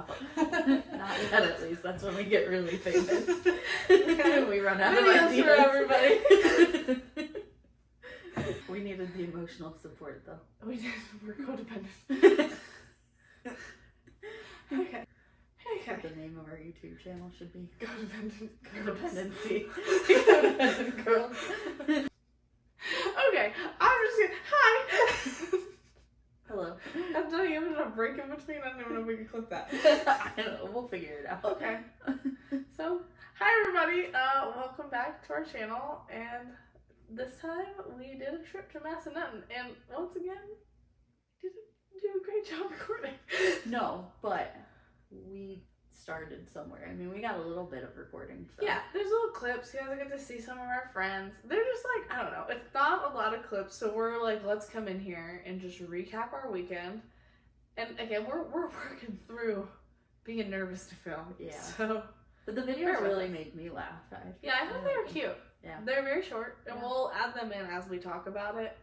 out. Not yet, at least. That's when we get really famous. We run out of ideas for everybody. We needed the emotional support, though. We did. We're codependent. Okay. What the name of our YouTube channel should be. Codependent. Codependency. Codependent girls. Okay, I'm just gonna. Hi! Hello. I'm telling you, I'm gonna break in between. I don't even know if we can clip that. I don't know. We'll figure it out. Okay. So, hi everybody. Welcome back to our channel. And this time we did a trip to Massanutten. And once again, we didn't do a great job recording. No, but we started somewhere. I mean, we got a little bit of recording. So. Yeah, there's little clips. You guys get to see some of our friends. They're just like, I don't know. It's not a lot of clips, so we're like, let's come in here and just recap our weekend. And again, we're working through being nervous to film. Yeah. So, but the videos really made me laugh. I thought they were cute. Yeah. They're very short, and Yeah. we'll add them in as we talk about it.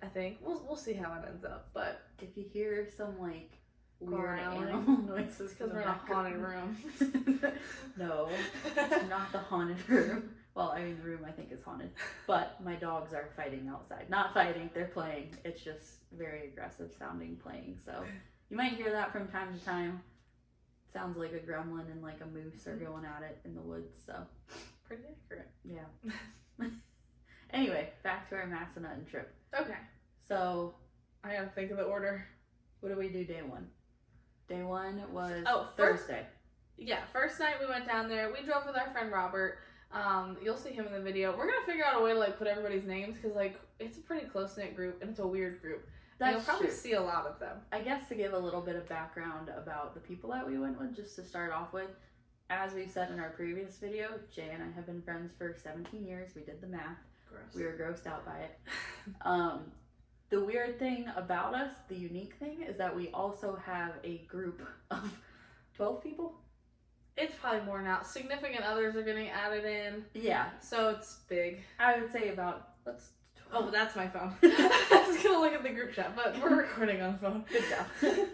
I think we'll see how it ends up. But if you hear some like weird growling animal noises, because we're in a haunted room. No, it's not the haunted room. Well, I mean, the room I think is haunted, but my dogs are fighting outside. Not fighting, they're playing. It's just very aggressive sounding playing. So you might hear that from time to time. Sounds like a gremlin and like a moose are going at it in the woods. So Pretty accurate. yeah. Anyway, back to our Massanutten trip. Okay. So I gotta think of the order. what did we do day one? Day one was Thursday. Thursday. First night we went down there. We drove with our friend Robert. You'll see him in the video. We're gonna figure out a way to like put everybody's names because like it's a pretty close knit group and it's a weird group. That's You'll probably true. see a lot of them. I guess to give a little bit of background about the people that we went with, just to start off with, as we said in our previous video, Jay and I have been friends for 17 years. We did the math. Gross. We were grossed out by it. The weird thing about us, the unique thing, is that we also have a group of 12 people. It's probably more now. Significant others are getting added in. Yeah. So it's big. I would say about, Oh, that's my phone. I was gonna look at the group chat, but we're recording on the phone. Good job.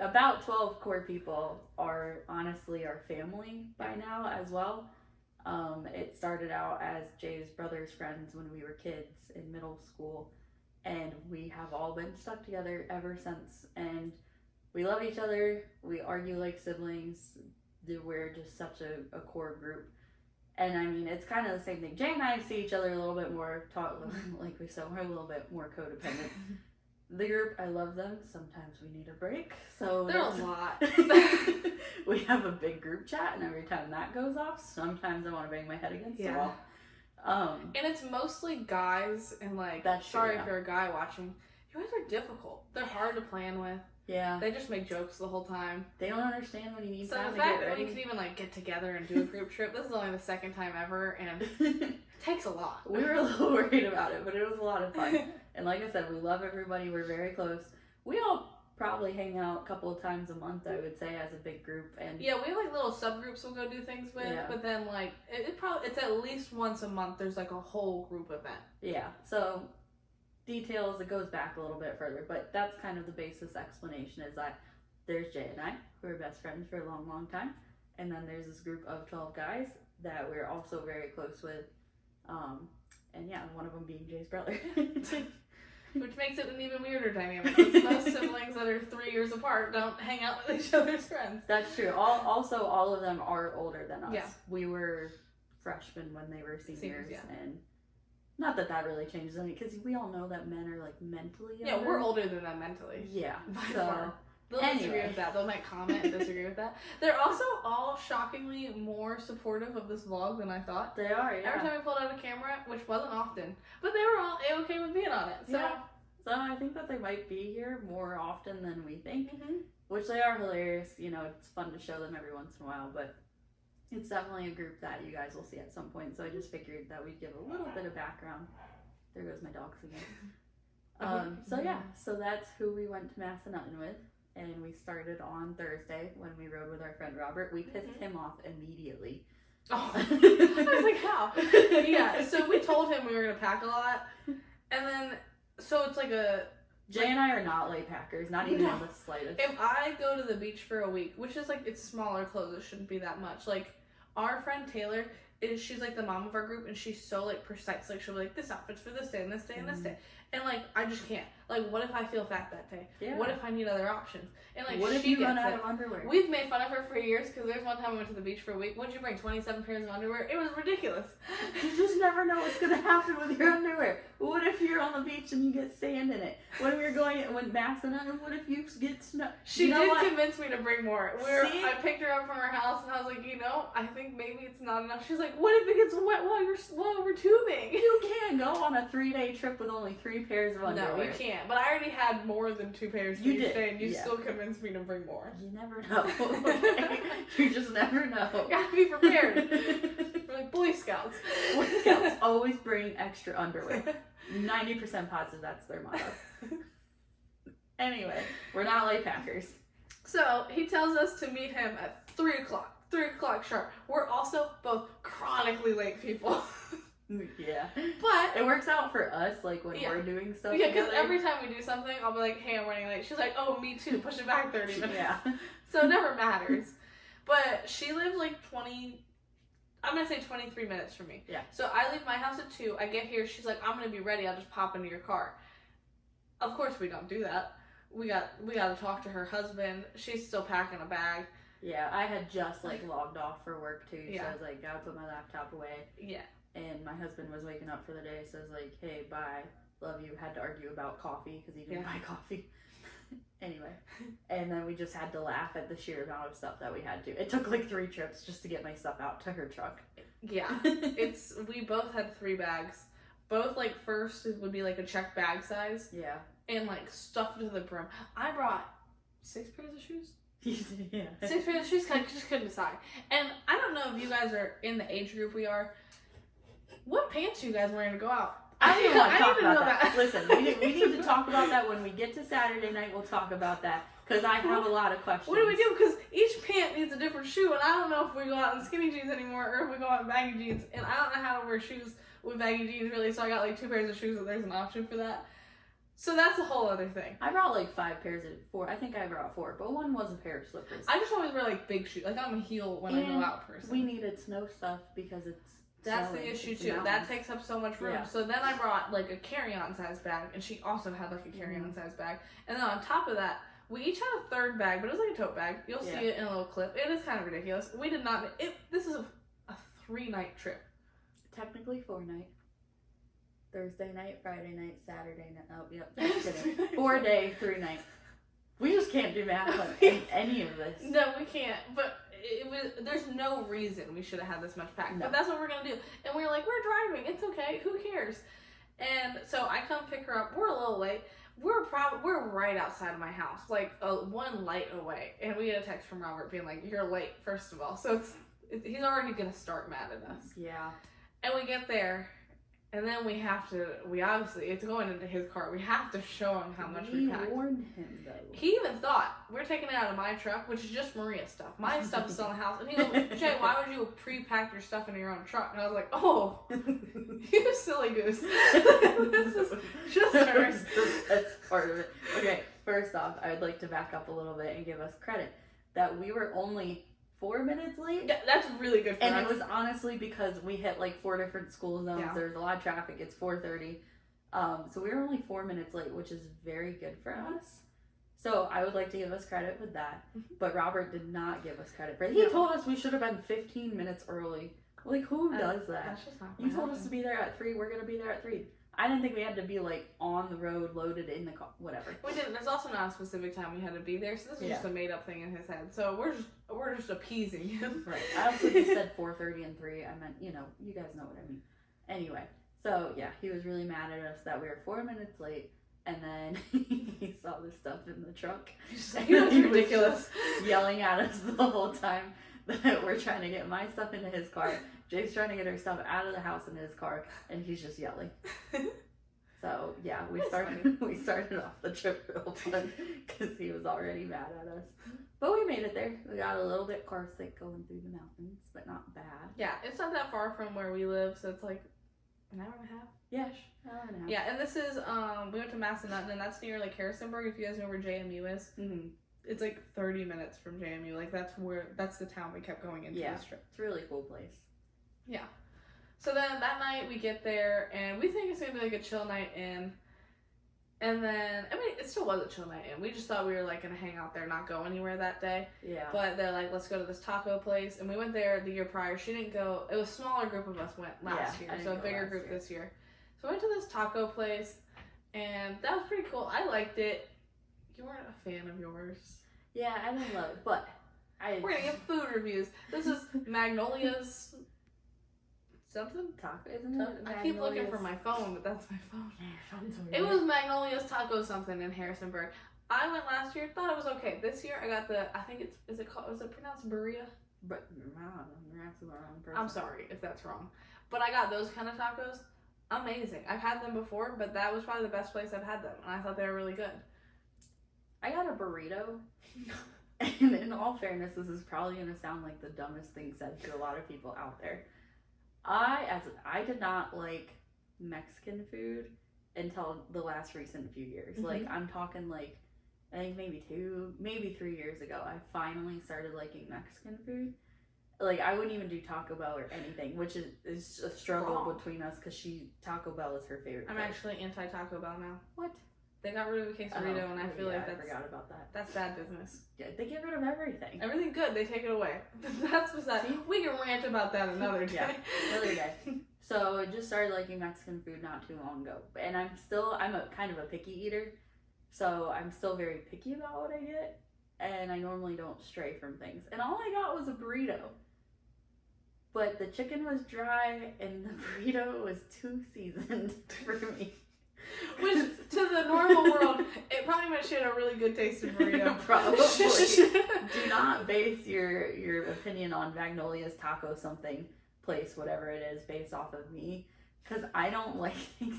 About 12 core people are honestly our family by now as well. It started out as Jay's brother's friends when we were kids in middle school, and we have all been stuck together ever since, and we love each other. We argue like siblings. We're just such a core group. And I mean, it's kind of the same thing. Jay and I see each other a little bit more, like we said, we're a little bit more codependent. The group, I love them. Sometimes we need a break. So There's a lot. We have a big group chat, and every time that goes off, sometimes I want to bang my head against the wall. And it's mostly guys, and like, That's true, sorry if you're a guy watching, you guys are difficult. They're hard to plan with. Yeah. They just make jokes the whole time. They don't understand when you need so time the to fact get that ready. we can even like get together and do a group trip, this is only the second time ever, and it takes a lot. We were a little worried about it, but it was a lot of fun. And like I said, we love everybody. We're very close. We all probably hang out a couple of times a month, I would say, as a big group. And yeah, we have like little subgroups we'll go do things with, but then like it's at least once a month there's like a whole group event. Yeah, so details, it goes back a little bit further, but that's kind of the basis explanation is that there's Jay and I, who are best friends for a long, long time, and then there's this group of 12 guys that we're also very close with, and yeah, one of them being Jay's brother. Which makes it an even weirder dynamic, because most siblings that are 3 years apart don't hang out with each other's friends. That's true. All of them are older than us. Yeah. We were freshmen when they were seniors, yeah. And not that really changes anything, because we all know that men are like mentally younger. Yeah, we're older than them mentally. Yeah. By far. They'll disagree with that. They might comment and disagree with that. They're also all shockingly more supportive of this vlog than I thought. They are, yeah. Every time I pulled out a camera, which wasn't often, but they were all A-okay with being on it. So. Yeah. So I think that they might be here more often than we think, which they are hilarious. You know, it's fun to show them every once in a while, but it's definitely a group that you guys will see at some point. So I just figured that we'd give a little bit of background. There goes my dogs again. So that's who we went to Massanutten with. And we started on Thursday when we rode with our friend Robert. We pissed him off immediately. Oh, I was like, how? Yeah, so we told him we were going to pack a lot. And then, so it's like Jay and I are not late packers, not even in the slightest. If I go to the beach for a week, which is like, it's smaller clothes, it shouldn't be that much. Like, our friend Taylor, she's like the mom of our group, and she's so like precise. Like, she'll be like, this outfit's for this day and this day and this day. And like, I just can't. Like, what if I feel fat that day? Yeah. What if I need other options? And like, what if you run out of underwear? We've made fun of her for years because there's one time we went to the beach for a week. What'd you bring? 27 pairs of underwear? It was ridiculous. You just never know what's gonna happen with your underwear. What if you're on the beach and you get sand in it? When we were going when Massanutten, what if you get snow? She did convince me to bring more. I picked her up from her house and I was like, I think maybe it's not enough. She's like, what if it gets wet while we're tubing? You can go on a 3-day trip with only 3 pairs of underwear. No, you can't. But I already had more than 2 pairs each day, and you still convinced me to bring more. You never know. Okay? You just never know. You gotta be prepared. We're like Boy Scouts. Boy Scouts always bring extra underwear. 90% positive that's their motto. Anyway, we're not late packers. So he tells us to meet him at 3 o'clock. 3 o'clock sharp. We're also both chronically late people. Yeah. But it works out for us, like, when we're doing stuff Yeah, because together. every time we do something, I'll be like, hey, I'm running late. She's like, oh, me too. Push it back 30 minutes. Yeah. So it never matters. But she lives like 23 minutes from me. Yeah. So I leave my house at 2. I get here. She's like, I'm going to be ready. I'll just pop into your car. Of course we don't do that. We got to talk to her husband. She's still packing a bag. Yeah, I had just, like, logged off for work, too. Yeah. So I was like, gotta put my laptop away. Yeah. And my husband was waking up for the day, so I was like, hey, bye, love you. Had to argue about coffee, because he didn't buy coffee. Anyway. And then we just had to laugh at the sheer amount of stuff that we had to. It took like 3 trips just to get my stuff out to her truck. Yeah. We both had 3 bags. Both, like, first would be like a check bag size. Yeah. And like stuffed to the brim. I brought 6 pairs of shoes. Yeah. 6 pairs of shoes, I just couldn't decide. And I don't know if you guys are in the age group we are. What pants are you guys wearing to go out? I don't even want to talk about that. that. Listen, we need to talk about that when we get to Saturday night. We'll talk about that because I have a lot of questions. What do we do? Because each pant needs a different shoe, and I don't know if we go out in skinny jeans anymore or if we go out in baggy jeans. And I don't know how to wear shoes with baggy jeans really, so I got like 2 pairs of shoes, and there's an option for that. So that's a whole other thing. I brought like 5 pairs of 4. I think I brought 4, but one was a pair of slippers. I just always wear like big shoes. Like I'm a heel when I go out person. We needed snow stuff because it's That's snowing. the issue It's too. mountains. That takes up so much room. Yeah. So then I brought like a carry-on size bag, and she also had like a carry-on size bag. And then on top of that, we each had a 3rd bag, but it was like a tote bag. You'll see it in a little clip. It is kind of ridiculous. We did not. This is a 3-night trip. Technically 4-night. Thursday night, Friday night, Saturday night. Oh, yep. 4-day, 3-night. We just can't do math on any of this. No, we can't. But there's no reason we should have had this much packed. No. But that's what we're going to do. And we were like, we're driving. It's okay. Who cares? And so I come pick her up. We're a little late. We're right outside of my house, like 1 light away. And we get a text from Robert being like, you're late, first of all. So he's already going to start mad at us. Yeah. And we get there. And then we obviously, it's going into his car. We have to show him how much we packed. We warned him, though. He even thought, we're taking it out of my truck, which is just Maria's stuff. My stuff is still in the house. And he goes, Jay, why would you pre-pack your stuff in your own truck? And I was like, oh, you silly goose. This is just hers. That's part of it. Okay, first off, I would like to back up a little bit and give us credit that we were only 4 minutes late. Yeah, that's really good for us. And it was honestly because we hit like 4 different school zones. Yeah. There's a lot of traffic. It's 4:30. So we were only 4 minutes late, which is very good for us. So I would like to give us credit with that. But Robert did not give us credit for it. He told us we should have been 15 minutes early. Like, who does that? That's just not You told us to be there at 3. We're going to be there at 3. I didn't think we had to be like on the road, loaded in the car, whatever. We didn't. There's also not a specific time we had to be there, so this was just a made up thing in his head. So we're just appeasing him. Right. I don't think he said 4:30 and 3. I meant, you guys know what I mean. Anyway, so yeah, he was really mad at us that we were 4 minutes late, and then he saw the stuff in the truck. He was ridiculous, yelling at us the whole time that we're trying to get my stuff into his car. Jake's trying to get her stuff out of the house into his car, and he's just yelling. So yeah, we started off the trip real fun because he was already mad at us. But we made it there. We got a little bit car sick going through the mountains, but not bad. Yeah, it's not that far from where we live, so it's like an hour and a half. Yeah, hour and a half. Yeah, and this is we went to Massanutten, and that's near like Harrisonburg. If you guys know where JMU is, it's like 30 minutes from JMU. Like that's the town we kept going into this trip. It's a really cool place. Yeah. So then that night we get there, and we think it's gonna be like a chill night in. And then, I mean, it still was a chill night in. We just thought we were like gonna hang out there, not go anywhere that day. Yeah. But they're like, let's go to this taco place, and we went there the year prior. She didn't go. It was a smaller group of us went last year, so a bigger group this year. So we went to this taco place, and that was pretty cool. I liked it. You weren't a fan of yours. Yeah, I didn't love it, but we're gonna get food reviews. This is Magnolia's something taco, isn't it? I keep looking for my phone, but that's my phone. It was Magnolia's Taco something in Harrisonburg. I went last year, thought it was okay. This year I got I think is it pronounced burrito? But you're asking the wrong person. I'm sorry if that's wrong. But I got those kind of tacos. Amazing. I've had them before, but that was probably the best place I've had them, and I thought they were really good. I got a burrito. And in all fairness, this is probably going to sound like the dumbest thing said to a lot of people out there. I did not like Mexican food until the last recent few years. Like, I'm talking like, I think maybe 3 years ago, I finally started liking Mexican food. Like, I wouldn't even do Taco Bell or anything, which is a struggle between us because Taco Bell is her favorite I'm place. Actually anti-Taco Bell now. What? They got rid of the quesarito, and I feel like I forgot about that. That's bad business. Yeah, they get rid of everything. Everything good, they take it away. That's what's that. We can rant about that another day. Yeah, another day. So I just started liking Mexican food not too long ago, and I'm a kind of a picky eater, so I'm still very picky about what I get, and I normally don't stray from things. And all I got was a burrito, but the chicken was dry, and the burrito was too seasoned for me. Which, to the normal world, it probably meant she had a really good tasting burrito. Probably. Do not base your opinion on Magnolia's Taco something place, whatever it is, based off of me. Because I don't like things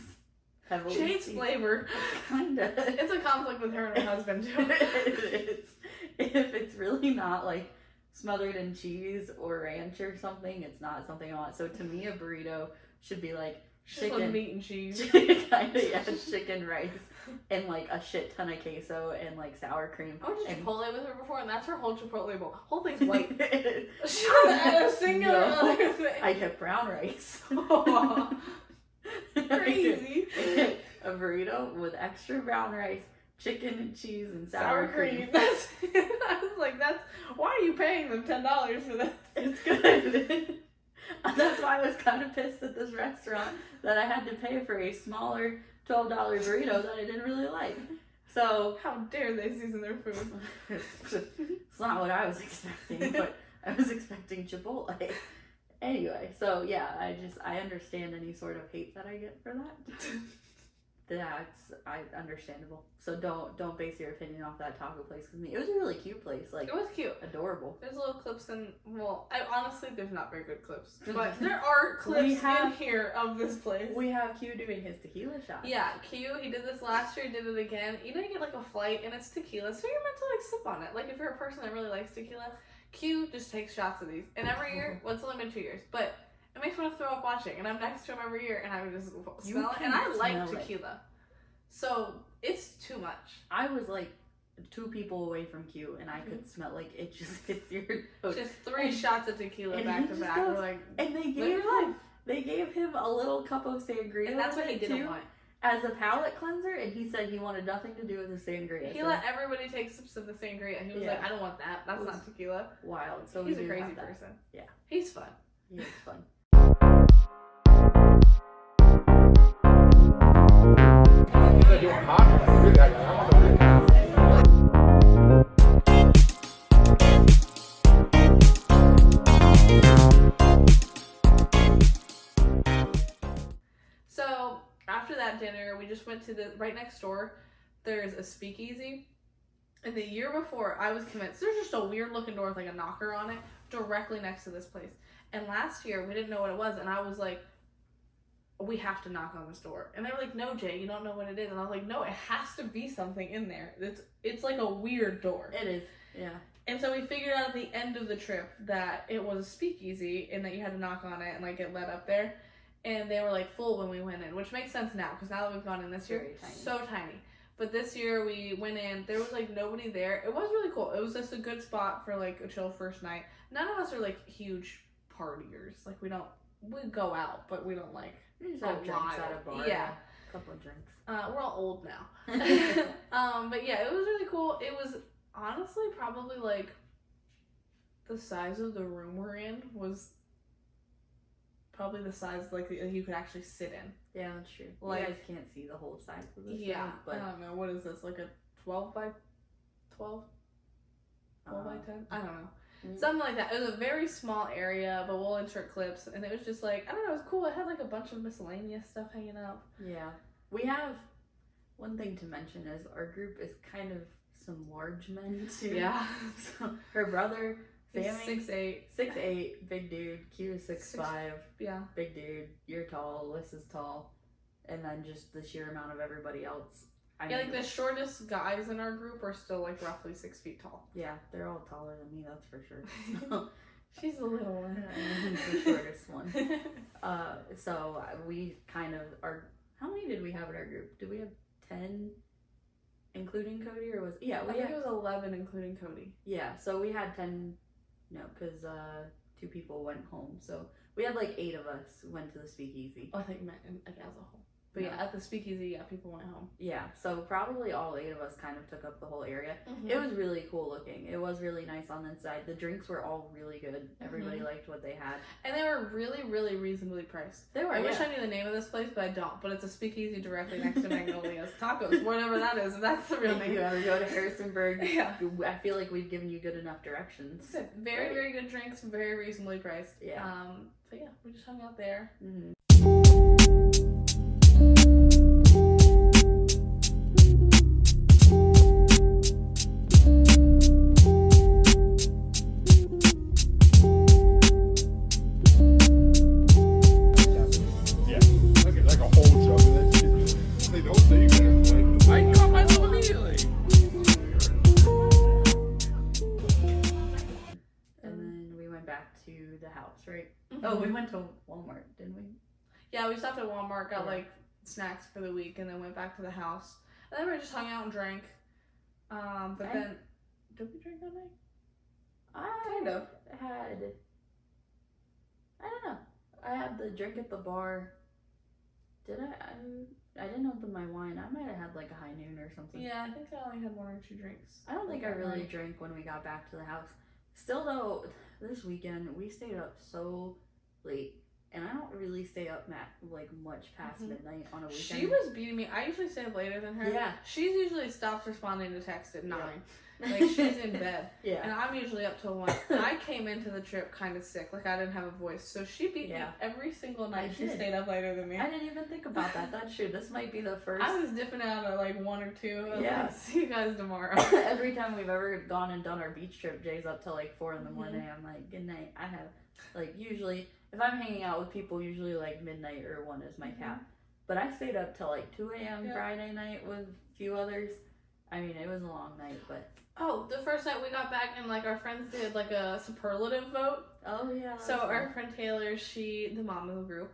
heavily Jade's flavor. Kinda. It's a conflict with her and her husband, too. It is. If it's really not, like, smothered in cheese or ranch or something, it's not something I want. So to me, a burrito should be, like, chicken, meat and cheese, kind of, yeah, chicken, rice, and like a shit ton of queso and like sour cream. I went to Chipotle with her before, and that's her whole Chipotle bowl. Whole thing's white. She didn't add a singular other thing. I get brown rice. Crazy. A burrito with extra brown rice, chicken and cheese, and sour cream. I was like, why are you paying them $10 for that? It's good. That's why I was kind of pissed at this restaurant that I had to pay for a smaller $12 burrito that I didn't really like. So how dare they season their food? It's not what I was expecting, but I was expecting Chipotle. Anyway, so yeah, I understand any sort of hate that I get for that. That's understandable. So don't base your opinion off that taco place with me. It was a really cute place. Like, it was cute, adorable. There's little clips honestly, there's not very good clips, but there are clips in here of this place. We have Q doing his tequila shot. Yeah, Q, he did this last year, did it again. You know, you get like a flight and it's tequila, so you're meant to like sip on it. Like if you're a person that really likes tequila, Q just takes shots of these. And every year, well, it's only been 2 years, but it makes me want to throw up watching. And I'm next to him every year, and I would just smell it. And I like tequila. So it's too much. I was like 2 people away from Q, and I could smell like it just hits your nose. Just 3 shots of tequila back to back. Goes, like, and they gave him a little cup of sangria, and that's what he didn't want, as a palate cleanser. And he said he wanted nothing to do with the sangria. He let everybody take sips of the sangria. He was like, I don't want that. That's not tequila. Wild. So he's a crazy person. Yeah, he's fun. He is fun. So after that dinner, we just went to the right next door. There's a speakeasy, and the year before, I was convinced there's just a weird looking door with like a knocker on it directly next to this place. And last year we didn't know what it was, and I was like, we have to knock on this door. And they were like, no, Jay, you don't know what it is. And I was like, no, it has to be something in there. It's like a weird door. It is, yeah. And so we figured out at the end of the trip that it was a speakeasy and that you had to knock on it and like get let up there. and they were like full when we went in, which makes sense now because now that we've gone in this year, Very tiny. so tiny. But this year we went in, there was like nobody there. It was really cool. It was just a good spot for like a chill first night. None of us are like huge partiers. Like we go out, but we don't like We just have drinks at a bar. Yeah. A couple of drinks. We're all old now. But yeah, it was really cool. It was honestly probably like the size of the room we're in was probably the size like you could actually sit in. Yeah, that's true. Like, you guys can't see the whole size of this yeah, room, but I don't know. What is this? Like a 12 by 12? 12 by 10? I don't know. Something like that. It was a very small area, but we'll insert clips. And it was just like, I don't know, it was cool. It had like a bunch of miscellaneous stuff hanging up. Yeah. We have, one thing to mention is our group is kind of some large men too. Yeah. So her brother, Sammy, 6'8". 6'8", big dude. Q is 6'5", yeah. big dude. You're tall. Liz is tall. And then just the sheer amount of everybody else. Yeah, like the shortest guys in our group are still like roughly 6 feet tall. Yeah, they're all taller than me, that's for sure. So, she's the little one. and he's the shortest one. So we kind of are. How many did we have in our group? Did we have 10, including Cody, or was I think it was 11 including Cody. Yeah, so we had 10. No, because 2 people went home. So we had like 8 of us went to the speakeasy. Oh, I think meant like as a whole. But yeah, at the speakeasy, yeah, people went home. Yeah, so probably all 8 of us kind of took up the whole area. Mm-hmm. It was really cool looking. It was really nice on the inside. The drinks were all really good. Everybody liked what they had. And they were really, really reasonably priced. They were, I wish I knew the name of this place, but I don't. But it's a speakeasy directly next to Magnolia's Tacos, whatever that is. If that's the real If name. you ever go to Harrisonburg, Yeah. I feel like we've given you good enough directions. Very, very good drinks, very reasonably priced. Yeah. But yeah, we just hung out there. Mm-hmm. Right? Mm-hmm. Oh, we went to Walmart, didn't we? Yeah, we stopped at Walmart, got like snacks for the week, and then went back to the house. And then we just hung out and drank. But then, did we drink that night? I don't know. I had the drink at the bar. Did I didn't open my wine. I might have had like a high noon or something. Yeah, I think I only had 1 or 2 drinks. I don't think I really drank when we got back to the house. Still though, this weekend we stayed up so late, and I don't really stay up like much past midnight on a weekend. She was beating me. I usually stay up later than her. Yeah. She's usually stops responding to text at 9. Yeah. Like she's in bed. Yeah. And I'm usually up till 1. I came into the trip kind of sick, like I didn't have a voice, so she beat me every single night. She stayed up later than me. I didn't even think about that. That's true. This might be the first. I was dipping out at like 1 or 2. I was like, see you guys tomorrow. Every time we've ever gone and done our beach trip, Jay's up till like 4 in the morning. I'm like, good night. I have like usually if I'm hanging out with people, usually like midnight or 1 is my cap. But I stayed up till like 2 a.m. Friday night with a few others. I mean, it was a long night, but. Oh, the first night we got back and like our friends did like a superlative vote. Oh yeah. So our friend Taylor, the mom of the group,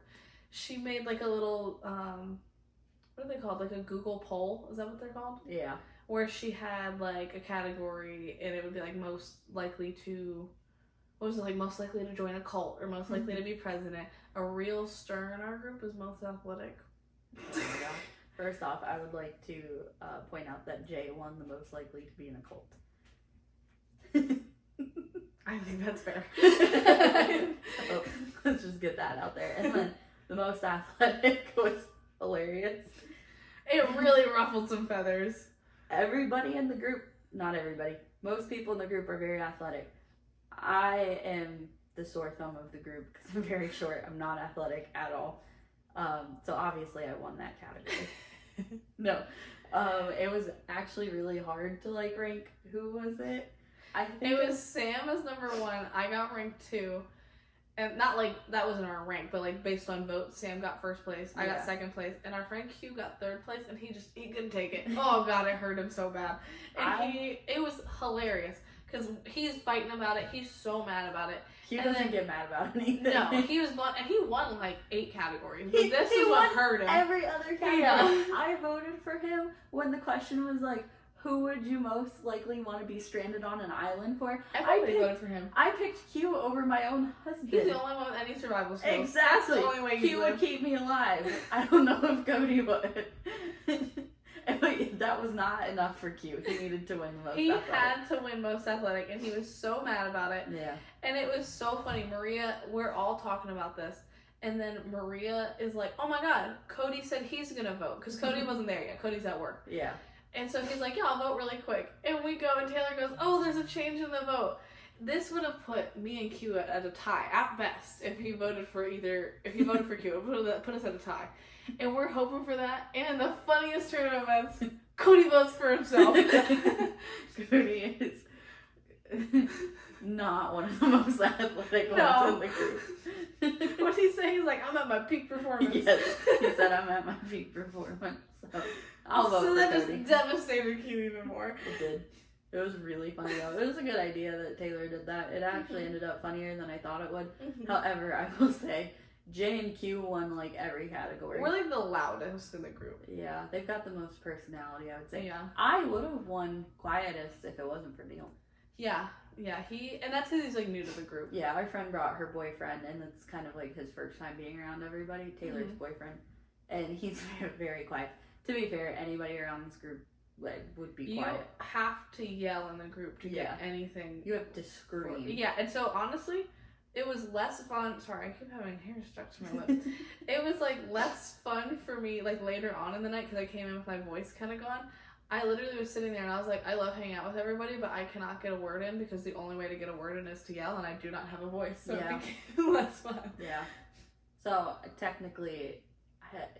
she made like a little what are they called? Like a Google poll. Is that what they're called? Yeah. Where she had like a category and it would be like most likely to join a cult or most likely to be president. A real stir in our group is most athletic. Oh my gosh. First off, I would like to point out that Jay won the most likely to be in a cult. I think that's fair. So, let's just get that out there. And then the most athletic was hilarious. It really ruffled some feathers. Everybody in the group, not everybody, most people in the group are very athletic. I am the sore thumb of the group because I'm very short. I'm not athletic at all. So obviously I won that category. No. It was actually really hard to like rank. Who was it? I think it was Sam as number 1. I got ranked 2. And not like that wasn't our rank, but like based on votes, Sam got 1st place. I got 2nd place, and our friend Q got 3rd place, and he couldn't take it. Oh god, it hurt him so bad. And it was hilarious because he's fighting about it. He's so mad about it. Q doesn't get mad about anything. No, he was and he won like 8 categories. But this is what hurt him. Every other category. Yeah. I voted for him when the question was like, who would you most likely want to be stranded on an island for? Everybody voted for him. I picked Q over my own husband. He's the only one with any survival skills. Exactly. That's the only way Q would keep me alive. I don't know if Cody would. That was not enough for Q. He needed to win the most athletic. He had to win most athletic, and he was so mad about it. Yeah. And it was so funny. Maria, we're all talking about this. And then Maria is like, oh my God, Cody said he's going to vote. Because Cody wasn't there yet. Cody's at work. Yeah. And so he's like, yeah, I'll vote really quick. And we go, and Taylor goes, oh, there's a change in the vote. This would have put me and Q at a tie, at best, if he voted for Q. It would put us at a tie. And we're hoping for that. And in the funniest turn of events, Cody votes for himself. Cody is not one of the most athletic ones in the group. What did he say? He's like, I'm at my peak performance. Yes, he said I'm at my peak performance. So I'll vote for that Cody. just devastated Q even more. It did. It was really funny though. It was a good idea that Taylor did that. It actually ended up funnier than I thought it would. However, I will say, J and Q won like every category. We're like the loudest in the group. Yeah, they've got the most personality, I would say. Yeah. I would have won quietest if it wasn't for Neil. Yeah, and that's because he's like new to the group. Yeah, our friend brought her boyfriend, and it's kind of like his first time being around everybody, Taylor's boyfriend, and he's very quiet. To be fair, anybody around this group would be quiet. You have to yell in the group to get anything. You have to scream. Yeah, and so honestly, it was less fun. Sorry, I keep having hair stuck to my lip. It was like less fun for me like later on in the night because I came in with my voice kind of gone. I literally was sitting there and I was like, I love hanging out with everybody, but I cannot get a word in because the only way to get a word in is to yell, and I do not have a voice, so it became less fun. Yeah. So technically,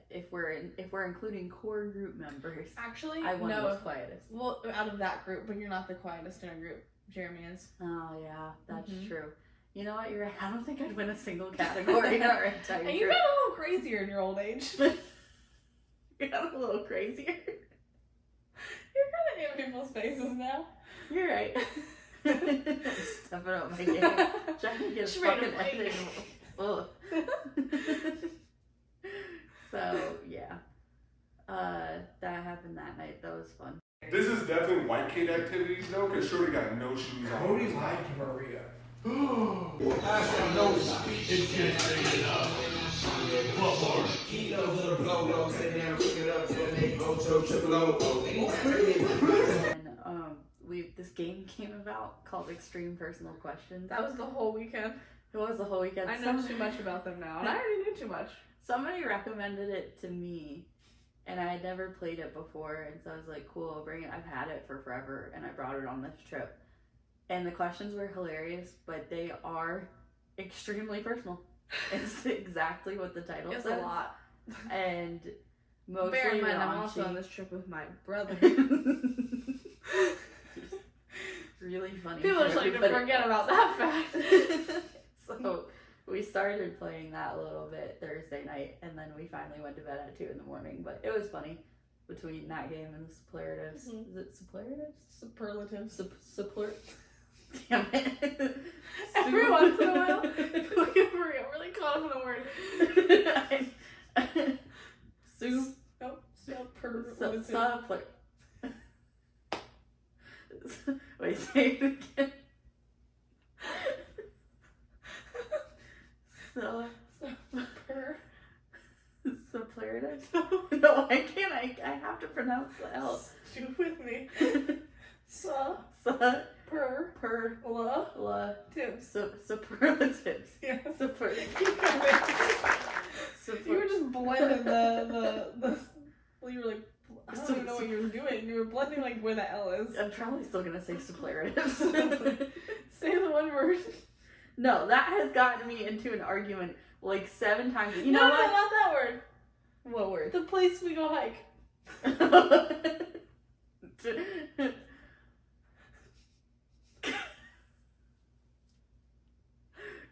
if we're including core group members, actually, I won the quietest. Well, out of that group, but you're not the quietest in our group. Jeremy is. Oh yeah, that's true. You know what? You're right. I don't think I'd win a single category in our entire And you group. got a little crazier in your old age. You got a little crazier. You're kind of in people's faces now. You're right. Stepping up my game. Trying to get fucking editing. Ugh. So, yeah. That happened that night. That was fun. This is definitely white kid activities though, because Shorty got no shoes on. Cody's like Maria. And this game came about called Extreme Personal Questions. That was the whole weekend. It was the whole weekend. I know too much about them now, and I already knew too much. Somebody recommended it to me, and I had never played it before, and so I was like, cool, I'll bring it. I've had it for forever, and I brought it on this trip. And the questions were hilarious, but they are extremely personal. It's exactly what the title says. It's a lot. And mostly Bear in mind, raunchy. I'm also on this trip with my brother. Really funny. People are starting to forget about that fact. So we started playing that a little bit Thursday night, and then we finally went to bed at 2 a.m. But it was funny between that game and the superlatives. Is it superlatives? Superlatives. Damn it. Every once in a while, we get really caught up in a word. Wait, say it again. Superlative? No, I can't. I have to pronounce the L. Do with me. Superlatives. Yeah. Superlatives. You were just blending the well, you were like, I don't even know what you were doing. You were blending like where the L is. I'm probably still gonna say superlatives. Say the one word. No, that has gotten me into an argument like 7 times. You know no, what? No, not that word. What word? The place we go hike.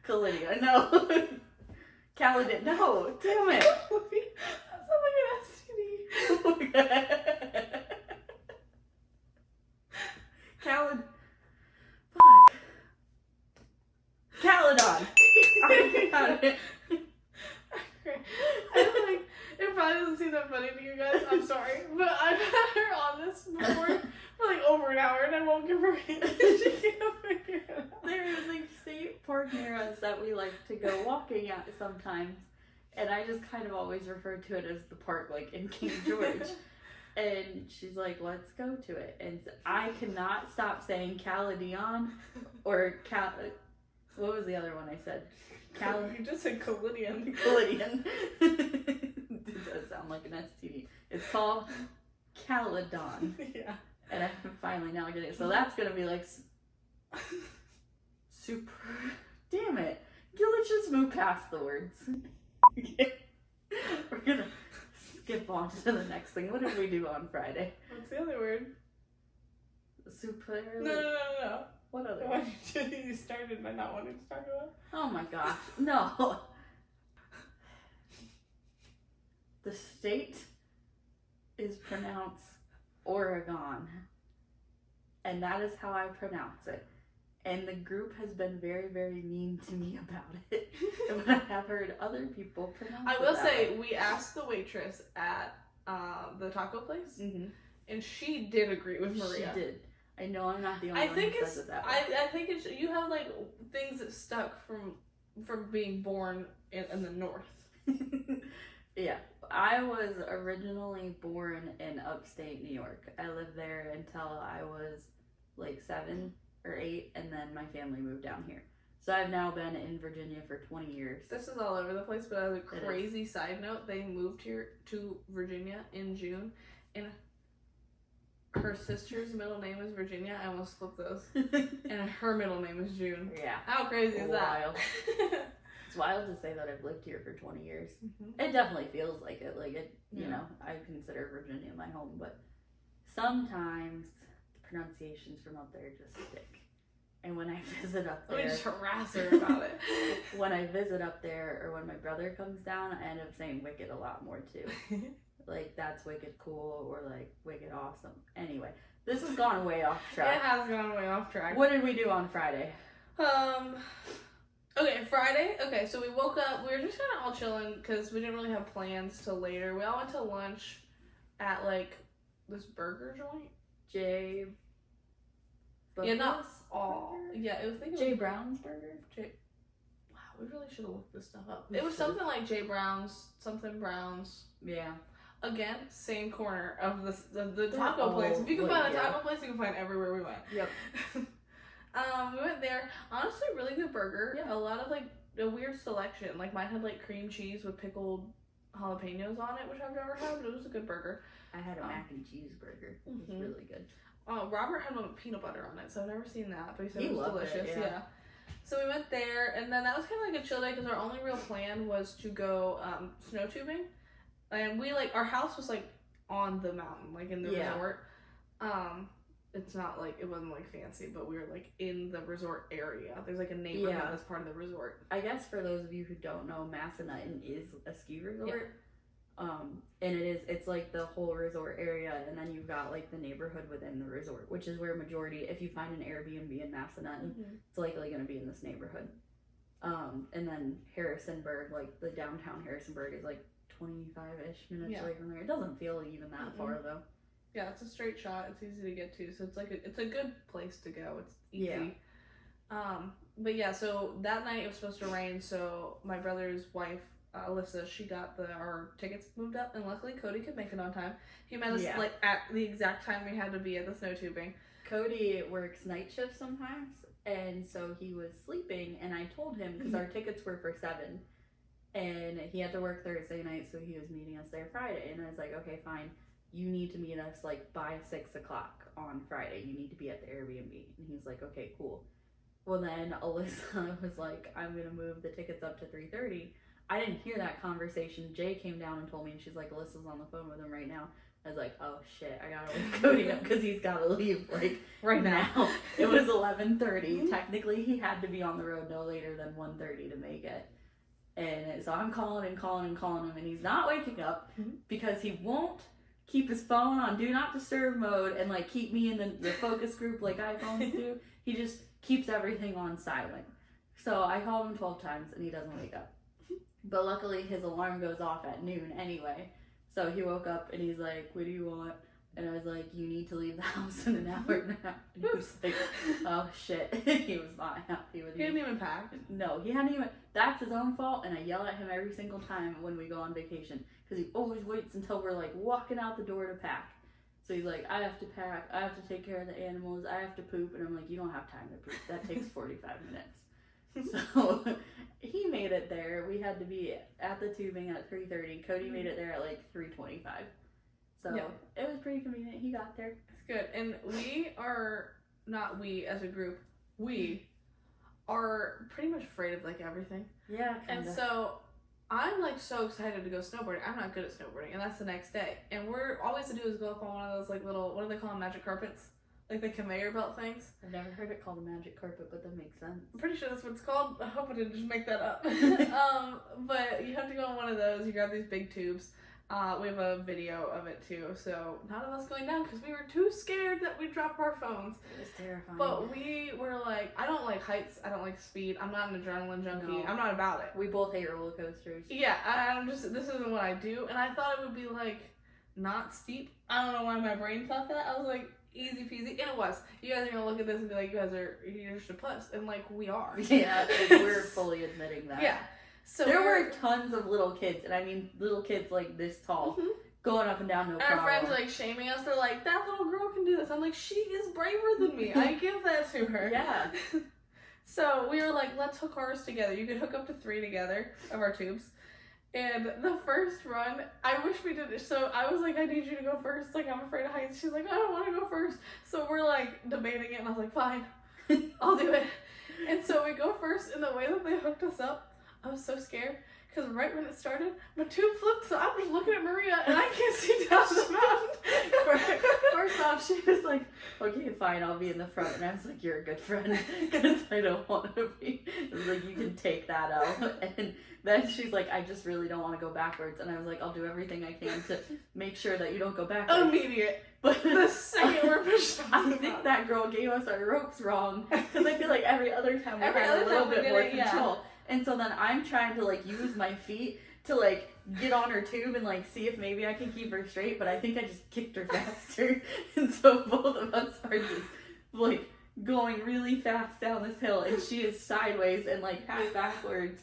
Calydia, no. Caledon, no. Damn it. That sounds like an STD. Calid. this before for like over an hour, and I won't give her any. She can't figure it out. There is a state park near us that we like to go walking at sometimes, and I just kind of always refer to it as the park, like in King George. And she's like, let's go to it. And I cannot stop saying Caladion or what was the other one I said? You just said Caladion. Caladion. It does sound like an STD. It's called Caladon. Yeah. And I'm finally now getting it. So that's going to be like super. Damn it. Let's just move past the words. We're going to skip on to the next thing. What did we do on Friday? What's the other word? Super. No. What other The word? one you started by not wanting to talk about. Oh my gosh. No. The state is pronounced Oregon. And that is how I pronounce it. And the group has been very, very mean to me about it. And when I have heard other people pronounce it. I will say, we asked the waitress at the taco place, and she did agree with Maria. She did. I know I'm not the only one who says it that way. I think it's, you have like things that stuck from being born in the north. Yeah. I was originally born in upstate New York. I lived there until I was like 7 or 8, and then my family moved down here. So I've now been in Virginia for 20 years. This is all over the place, but as a crazy side note, they moved here to Virginia in June, and her sister's middle name is Virginia. I almost flipped those. And her middle name is June. Yeah. How crazy is that? It's wild to say that I've lived here for 20 years. It definitely feels like it. Like it, you know, I consider Virginia my home, but sometimes the pronunciations from up there just stick. And when I visit up there, Let me just harass her about it. When I visit up there, or when my brother comes down, I end up saying wicked a lot more too. Like, that's wicked cool, or like wicked awesome. Anyway, this has gone way off track. It has gone way off track. What did we do on Friday? Okay, Friday. Okay, so we woke up. We were just kind of all chilling because we didn't really have plans till later. We all went to lunch at like this burger joint. J. Yeah, not Bubba's all. Burger? Yeah, it was thinking J. Brown's Burger. Wow, we really should have looked this stuff up. It was something like J. Brown's, something Brown's. Yeah. Again, same corner of the taco place. If you can find a taco place, you can find everywhere we went. Yep. We went there. Honestly, really good burger. Yeah. A lot of like a weird selection. Like mine had like cream cheese with pickled jalapenos on it, which I've never had, but it was a good burger. I had a mac and cheese burger. It was really good. Robert had one with peanut butter on it, so I've never seen that, but he said He it was loved it, delicious. yeah. So we went there, and then that was kind of like a chill day because our only real plan was to go snow tubing, and we like our house was like on the mountain, like in the resort. It's not like, it wasn't like fancy, but we were like in the resort area. There's like a neighborhood that's part of the resort. I guess for those of you who don't know, Massanutten is a ski resort. And it's like the whole resort area, and then you've got like the neighborhood within the resort, which is where majority, if you find an Airbnb in Massanutten, it's likely going to be in this neighborhood. And then Harrisonburg, like the downtown Harrisonburg is like 25-ish minutes away from there. It doesn't feel even that far though. Yeah, it's a straight shot. It's easy to get to, so it's like it's a good place to go. It's easy. But yeah, so that night it was supposed to rain, so my brother's wife, Alyssa, she got our tickets moved up, and luckily Cody could make it on time. He met us like at the exact time we had to be at the snow tubing. Cody works night shifts sometimes, and so he was sleeping, and I told him, because our tickets were for 7, and he had to work Thursday night, so he was meeting us there Friday, and I was like, okay, fine, you need to meet us like by 6 o'clock on Friday. You need to be at the Airbnb. And he's like, okay, cool. Well, then Alyssa was like, I'm gonna move the tickets up to 3:30. I didn't hear that conversation. Jay came down and told me, and she's like, Alyssa's on the phone with him right now. I was like, oh shit, I gotta wake Cody up because he's gotta leave like right now. It was 11:30. Technically, he had to be on the road no later than 1:30 to make it. And so I'm calling him, and he's not waking up because he won't keep his phone on do not disturb mode and like keep me in the focus group like iPhones do. He just keeps everything on silent. So I called him 12 times and he doesn't wake up. But luckily his alarm goes off at noon anyway. So he woke up and he's like, what do you want? And I was like, you need to leave the house in an hour and a half. And he was like, oh shit. He was not happy with me. He didn't even pack. No, he hadn't even. That's his own fault, and I yell at him every single time when we go on vacation. Because he always waits until we're like walking out the door to pack. So he's like, I have to pack, I have to take care of the animals, I have to poop. And I'm like, you don't have time to poop. That takes 45 minutes. So he made it there. We had to be at the tubing at 3:30. Cody made it there at like 3:25. So it was pretty convenient. He got there. It's good. And we are, not we as a group, we are pretty much afraid of like everything. Yeah, kinda. And so I'm like so excited to go snowboarding. I'm not good at snowboarding, and that's the next day. And all we have to do is go up on one of those like little, what do they call them, magic carpets? Like the conveyor belt things. I've never heard it called a magic carpet, but that makes sense. I'm pretty sure that's what it's called. I hope I didn't just make that up. But you have to go on one of those. You grab these big tubes. We have a video of it too, so none of us going down because we were too scared that we'd drop our phones. It was terrifying. But we were like, I don't like heights, I don't like speed, I'm not an adrenaline junkie, No. I'm not about it. We both hate roller coasters. Yeah, this isn't what I do, and I thought it would be like, not steep. I don't know why my brain thought that. I was like, easy peasy, and it was. You guys are gonna look at this and be like, you're just a puss, and like, we are. Yeah, we're fully admitting that. Yeah. So there were tons of little kids, and I mean little kids like this tall, going up and down no and problem. our friends are like shaming us. They're like, that little girl can do this. I'm like, she is braver than me. I give that to her. Yeah. So we were like, let's hook ours together. You could hook up to 3 together of our tubes. And the first run, I wish we did it. So I was like, I need you to go first. Like, I'm afraid of heights. She's like, I don't want to go first. So we're like debating it, and I was like, fine, I'll do it. And so we go first, and the way that they hooked us up, I was so scared because right when it started, my tube flipped, so I'm just looking at Maria and I can't see down the mountain. First off, she was like, okay, fine, I'll be in the front. And I was like, you're a good friend because I don't want to be. I was like, you can take that out. And then she's like, I just really don't want to go backwards. And I was like, I'll do everything I can to make sure that you don't go backwards. Immediate. But The second we're pushed I think that girl gave us our ropes wrong because I feel like every other time we Every had a other little time we bit did more it, yeah. control. And so then I'm trying to like use my feet to like get on her tube and like see if maybe I can keep her straight, but I think I just kicked her faster. And so both of us are just like going really fast down this hill, and she is sideways and like half backwards,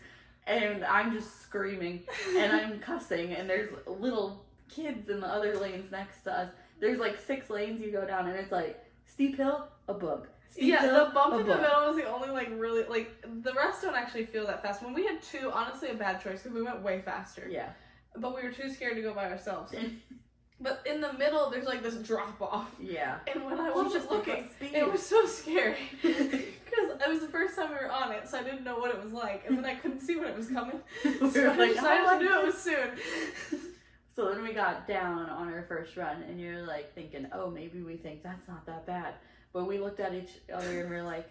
and I'm just screaming and I'm cussing, and there's little kids in the other lanes next to us. There's like 6 lanes you go down, and it's like steep hill, a bump. Steep Yeah, hill, the bump a in the middle was the only like really like the rest don't actually feel that fast. When we had 2, honestly a bad choice because we went way faster. Yeah. But we were too scared to go by ourselves. But in the middle there's like this drop off. Yeah. And when I Well, was just looking, speed. it was so scary because it was the first time we were on it, so I didn't know what it was like, and then I couldn't see when it was coming. We So were I like, decided "Oh, to do it was soon. So then we got down on our first run, and you're like thinking, oh, maybe we think that's not that bad. But we looked at each other and we're like,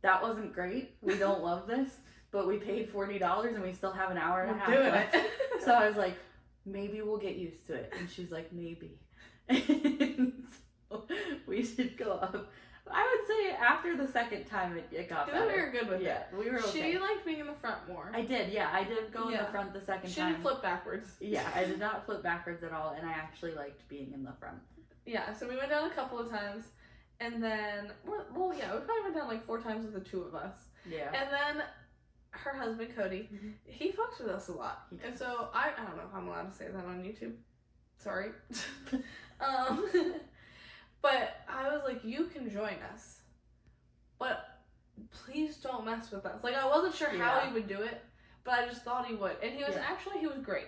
that wasn't great. We don't love this, but we paid $40 and we still have an hour and a half We're doing left. it. So I was like, maybe we'll get used to it. And she's like, maybe. And so we should go up. I would say after the second time it got Then better. we were good with Yeah, it. we were okay. She liked being in the front more. I did, yeah. I did go in Yeah. the front the second She time. didn't flip backwards. Yeah, I did not flip backwards at all, and I actually liked being in the front. Yeah, so we went down a couple of times, and then, we probably went down like 4 times with the 2 of us. Yeah. And then her husband, Cody, he fucks with us a lot. He And does. so, I don't know if I'm allowed to say that on YouTube. Sorry. But I was like, you can join us, but please don't mess with us. Like, I wasn't sure how Yeah. he would do it, but I just thought he would. And he was great.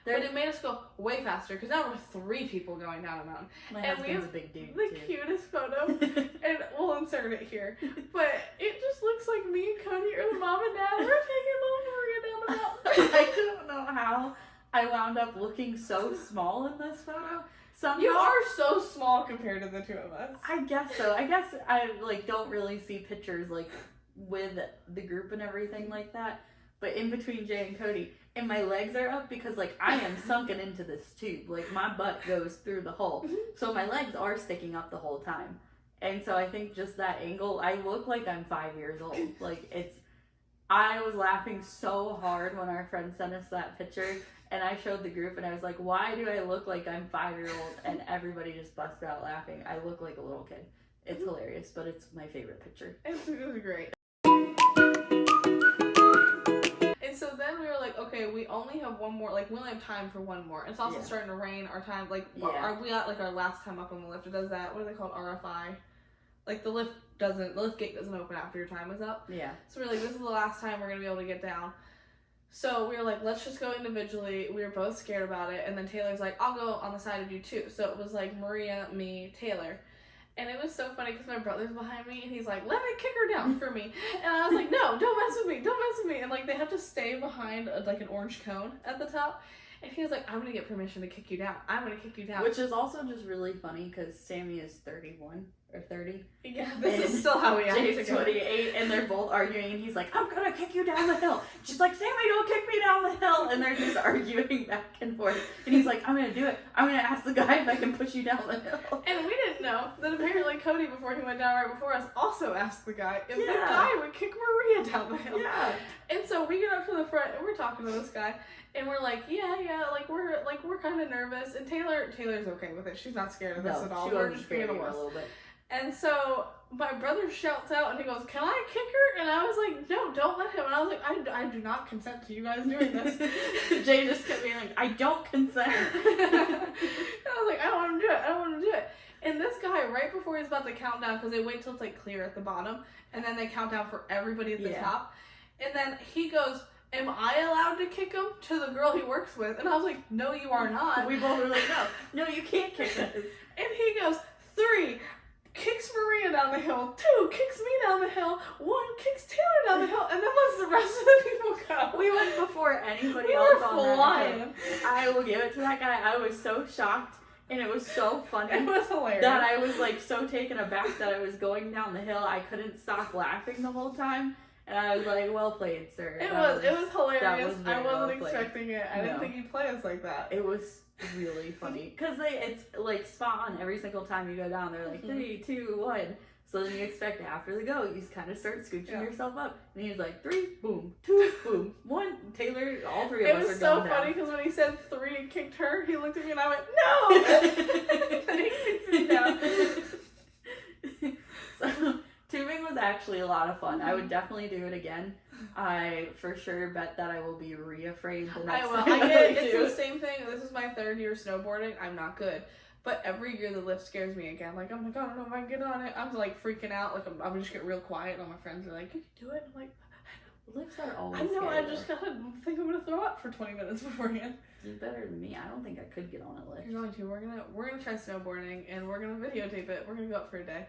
There- But it made us go way faster, because now we're 3 people going down a mountain. My and we husband's a have big dude, The too. cutest photo, and we'll insert it here. But it just looks like me and Cody are the mom and dad. We're taking little Maria down the mountain. I don't know how I wound up looking so small in this photo. Somehow, You are so small compared to the 2 of us. I guess so. I guess I like don't really see pictures like with the group and everything like that. But in between Jay and Cody, and my legs are up because like I am sunken into this tube. Like my butt goes through the hole, so my legs are sticking up the whole time. And so I think just that angle, I look like I'm 5 years old. Like I was laughing so hard when our friend sent us that picture, And I showed the group and I was like, why do I look like I'm 5-year-old? And everybody just busted out laughing. I look like a little kid. It's hilarious, but it's my favorite picture. It was great. And so then we were like, okay, we only have one more, like, we only have time for one more. It's also starting to rain. Our time, like, we got, like, our last time up on the lift. It does that, what are they called, RFI? Like, the lift gate doesn't open after your time is up. Yeah. So we're like, this is the last time we're going to be able to get down. So we were like, let's just go individually. We were both scared about it. And then Taylor's like, I'll go on the side of you too. So it was like Maria, me, Taylor. And it was so funny because my brother's behind me and he's like, let me kick her down for me. And I was like, no, don't mess with me. Don't mess with me. And like, they have to stay behind like an orange cone at the top. And he was like, I'm going to get permission to kick you down. I'm going to kick you down. Which is also just really funny because Sammy is 31 or 30. Yeah, this is still how we act Jay's together. 28 and they're both arguing and he's like, I'm going to kick you down the hill. She's like, Sammy, don't kick me down the hill. And they're just arguing back and forth. And he's like, I'm going to do it. I'm going to ask the guy if I can push you down the hill. And we didn't know that apparently Cody, before he went down right before us, also asked the guy if the guy would kick Maria down the hill. Yeah. And so we get up to the front and we're talking to this guy and we're like, yeah, like we're kind of nervous. And Taylor's okay with it. She's not scared of this at all. We're just being a wuss. little bit. And so my brother shouts out and he goes, can I kick her? And I was like, no, don't let him. And I was like, I do not consent to you guys doing this. Jay just kept being like, I don't consent. And I was like, I don't want to do it. I don't want to do it. And this guy, right before he's about to count down, because they wait till it's like clear at the bottom, and then they count down for everybody at the top. And then he goes, am I allowed to kick him to the girl he works with? And I was like, no, you are not. We both were like, no, you can't kick us. And he goes, 3, kicks Maria down the hill, 2, kicks me down the hill, 1, kicks Taylor down the hill, and then lets the rest of the people go. We went before anybody We else were on that flying. hill. I will give it to that guy. I was so shocked. And it was so funny. It was hilarious. That I was like so taken aback that I was going down the hill. I couldn't stop laughing the whole time. And I was like, well played, sir. It was hilarious. Was I wasn't well expecting it. I didn't think he'd play us like that. It was really funny. Because it's like spot on every single time you go down. They're like 3, 2, 1. So then you expect after the go, you just kind of start scooching yourself up. And he's like 3, boom, 2, boom, 1. Taylor, all 3 of us are going down. It was so funny because when he said 3 and kicked her, he looked at me and I went, no! And he kicked me down. So tubing was actually a lot of fun. I would definitely do it again. I for sure bet that I will be re-afraid the next time. It's the same thing. This is my 3rd year snowboarding. I'm not good. But every year the lift scares me again. Like, I'm like, I don't know if I can get on it. I'm like freaking out. Like, I'm just get real quiet. And all my friends are like, you can do it. I'm like, lifts are always I know, scary, I just gotta think I'm gonna throw up for 20 minutes beforehand. You're better than me. I don't think I could get on a lift. You're going to. We're gonna try snowboarding and we're gonna videotape it. We're gonna go up for a day.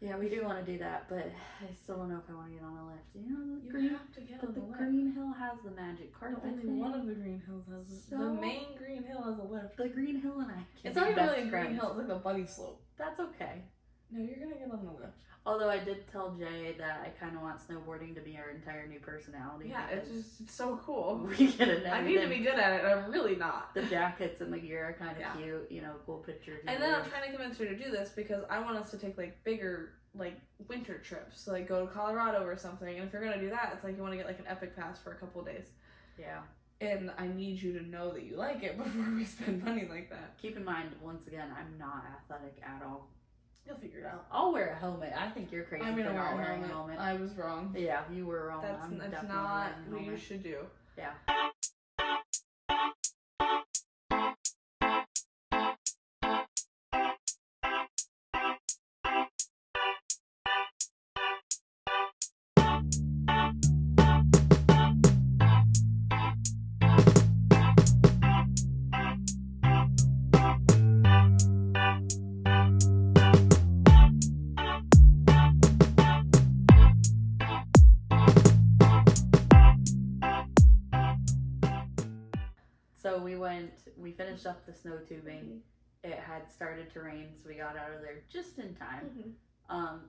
Yeah, we do want to do that, but I still don't know if I want to get on a lift. You know, you have to get on the lift. Green Hill has the magic carpet. Only one of the green hills has the main green hill has a lift. The Green Hill and I. It's not even really a green hill. It's like a buddy slope. That's okay. No, you're gonna get on the lift. Although I did tell Jay that I kind of want snowboarding to be our entire new personality. Yeah, it's so cool. We get it. I need to be good at it. I'm really not. The jackets and the gear are kind of cute. You know, cool pictures. And then I'm trying to convince her to do this because I want us to take like bigger like winter trips. So like go to Colorado or something. And if you're gonna do that, it's like you want to get like an epic pass for a couple of days. Yeah. And I need you to know that you like it before we spend money like that. Keep in mind, once again, I'm not athletic at all. You'll figure it out. I'll wear a helmet. I think you're crazy. I'm gonna for wear not a wearing helmet. I was wrong. Yeah, you were wrong. That's not what you should do. Yeah. So we finished up the snow tubing. It had started to rain, so we got out of there just in time.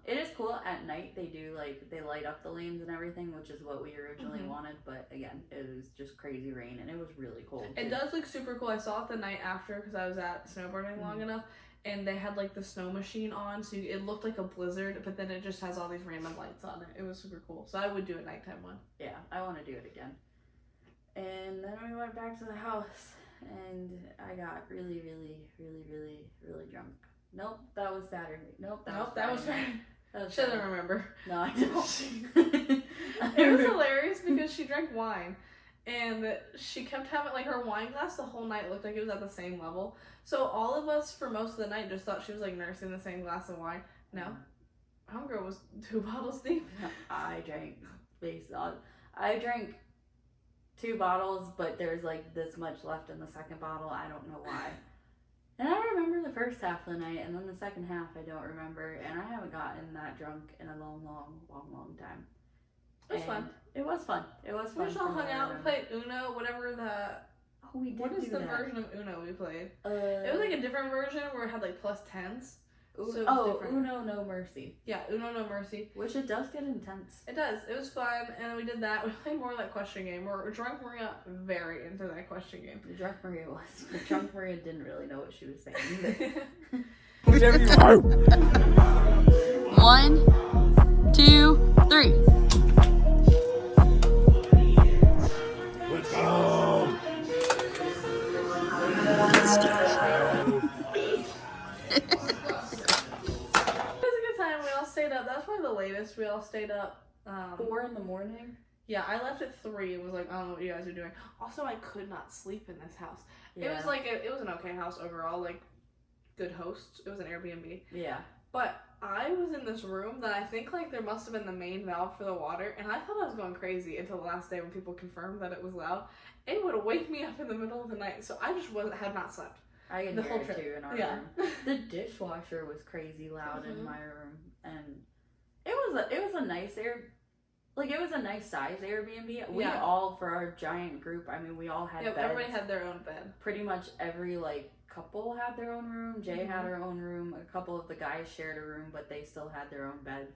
It is cool at night. They light up the lanes and everything, which is what we originally wanted. But again, it was just crazy rain, and it was really cold. It does look super cool. I saw it the night after because I was at snowboarding long enough, and they had like the snow machine on, so it looked like a blizzard, but then it just has all these random lights on it. It was super cool. So I would do a nighttime one. Yeah, I want to do it again. And then we went back to the house, and I got really, really, really, really, really drunk. Nope, that was Saturday. Nope, that was Friday. She doesn't remember. No, I don't. It was hilarious because she drank wine, and she kept having, like, her wine glass the whole night looked like it was at the same level. So all of us for most of the night just thought she was, like, nursing the same glass of wine. No. Homegirl was 2 bottles deep. I drank 2 bottles, but there's like this much left in the second bottle. I don't know why. And I remember the first half of the night, and then the second half I don't remember. And I haven't gotten that drunk in a long time. It was fun. It was fun. We just all hung out and played Uno, whatever the... Oh, we did. What is do the that. version of Uno we played? It was like a different version where it had like plus 10s. So it was different. Uno No Mercy. Yeah, Uno No Mercy. Which it does get intense. It does. It was fun, and we did that. We played more like question game. We're drunk Maria very into that question game. The drunk Maria was. The drunk Maria didn't really know what she was saying either. 1, 2, 3. Let's go. That's probably the latest we all stayed up. 4 in the morning. Yeah, I left at 3 and was like, I don't know what you guys are doing. Also, I could not sleep in this house. Yeah. It was like it was an okay house overall, like good hosts. It was an Airbnb. Yeah. But I was in this room that I think like there must have been the main valve for the water, and I thought I was going crazy until the last day when people confirmed that it was loud. It would wake me up in the middle of the night, so I just had not slept. I can the hear whole it trip. too in our room. The dishwasher was crazy loud in my room, and it was a nice it was a nice size Airbnb. We all, for our giant group, I mean, we all had beds. Everybody had their own bed. Pretty much every couple had their own room. Jay had her own room. A couple of the guys shared a room, but they still had their own beds.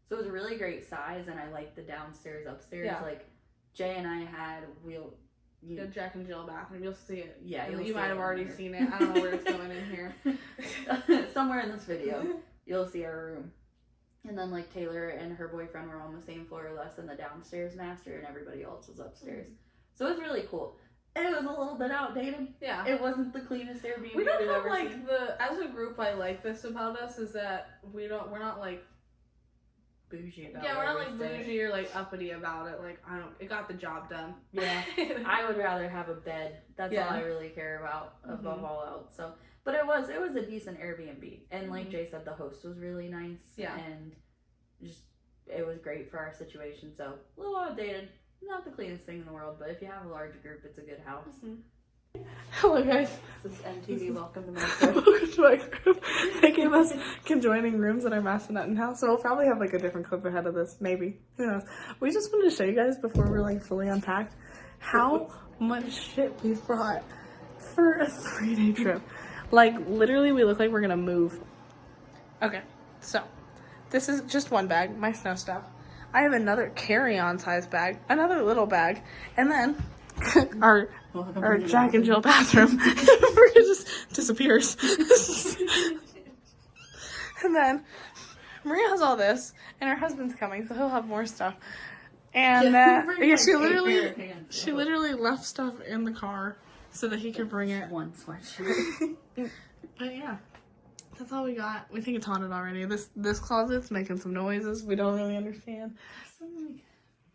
So it was a really great size, and I liked the downstairs, upstairs. Yeah. Like Jay and I had The Jack and Jill bathroom. You'll see it. Yeah, you might have already seen it. I don't know where it's going in here. Somewhere in this video, you'll see our room. And then like Taylor and her boyfriend were on the same floor as us in the downstairs master, and everybody else was upstairs. So it was really cool. It was a little bit outdated. Yeah. It wasn't the cleanest Airbnb we don't we've have ever seen. as a group, I like this about us is that we're not like bougie about we're not like everything. bougie or like uppity about it. Like it got the job done. Yeah. I would rather have a bed. That's all I really care about above all else. So, but it was a decent Airbnb, and like Jay said, the host was really nice. Yeah. And just it was great for our situation. So a little outdated, not the cleanest thing in the world, but if you have a large group, it's a good house. Hello guys. This is MTV. Welcome to my group. Welcome to my group. They gave us conjoining rooms at our Massanutten house, so we'll probably have like a different clip ahead of this, maybe. Who knows? We just wanted to show you guys before we're like fully unpacked how much shit we've brought for a 3-day trip. Like literally we look like we're gonna move. Okay, so this is just one bag, my snow stuff. I have another carry-on size bag, another little bag, and then our Jack and Jill bathroom just disappears. And then Maria has all this, and her husband's coming, so he'll have more stuff. And she literally left stuff in the car so that he could bring it. One sweatshirt. But yeah, that's all we got. We think it's haunted already. This closet's making some noises we don't really understand.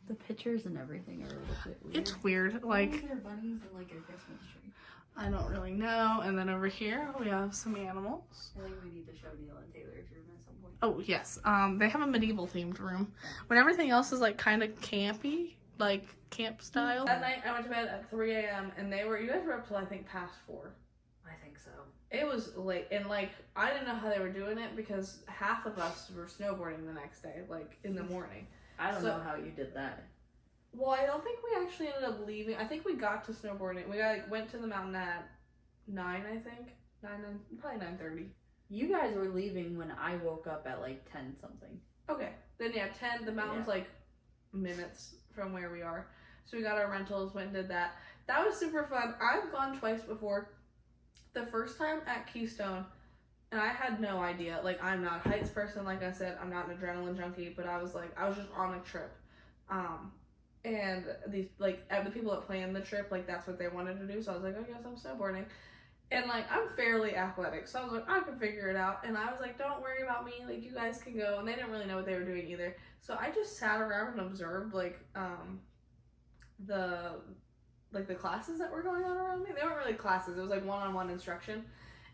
The pictures and everything are a little bit weird. It's weird. Like, are bunnies and like a Christmas tree? I don't really know. And then over here we have some animals. I think we need to show Neil and Taylor's room at some point. Oh yes. They have a medieval themed room. When everything else is like kind of campy, like camp style. That night I went to bed at 3 a.m. and you guys were up till I think past 4. I think so. It was late, and like I didn't know how they were doing it because half of us were snowboarding the next day, like in the morning. I don't know how you did that. Well, I don't think we actually ended up leaving. I think we got to snowboarding. We went to the mountain at 9, I think. 9, probably 9:30. You guys were leaving when I woke up at like 10 something. Okay. Then 10. The mountain's like minutes from where we are. So we got our rentals, went and did that. That was super fun. I've gone twice before. The first time at Keystone, and I had no idea. Like, I'm not a heights person, like I said. I'm not an adrenaline junkie, but I was just on a trip. And these, like, the people that planned the trip, like, that's what they wanted to do. So I was like, I guess I'm snowboarding. And, like, I'm fairly athletic. So I was like, I can figure it out. And I was like, don't worry about me. Like, you guys can go. And they didn't really know what they were doing either. So I just sat around and observed, like, the classes that were going on around me. They weren't really classes. It was, like, one-on-one instruction.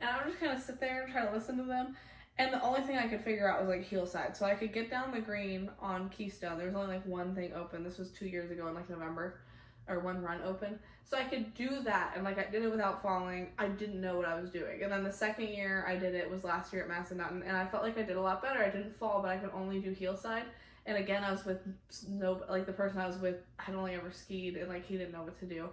And I would just kind of sit there and try to listen to them. And the only thing I could figure out was, like, heel side. So I could get down the green on Keystone. There was only, like, one thing open. This was 2 years ago in, like, November. Or one run open. So I could do that. And, like, I did it without falling. I didn't know what I was doing. And then the second year I did it was last year at Massanutten. And I felt like I did a lot better. I didn't fall, but I could only do heel side. And, again, I was with the person I was with had only ever skied. And, like, he didn't know what to do.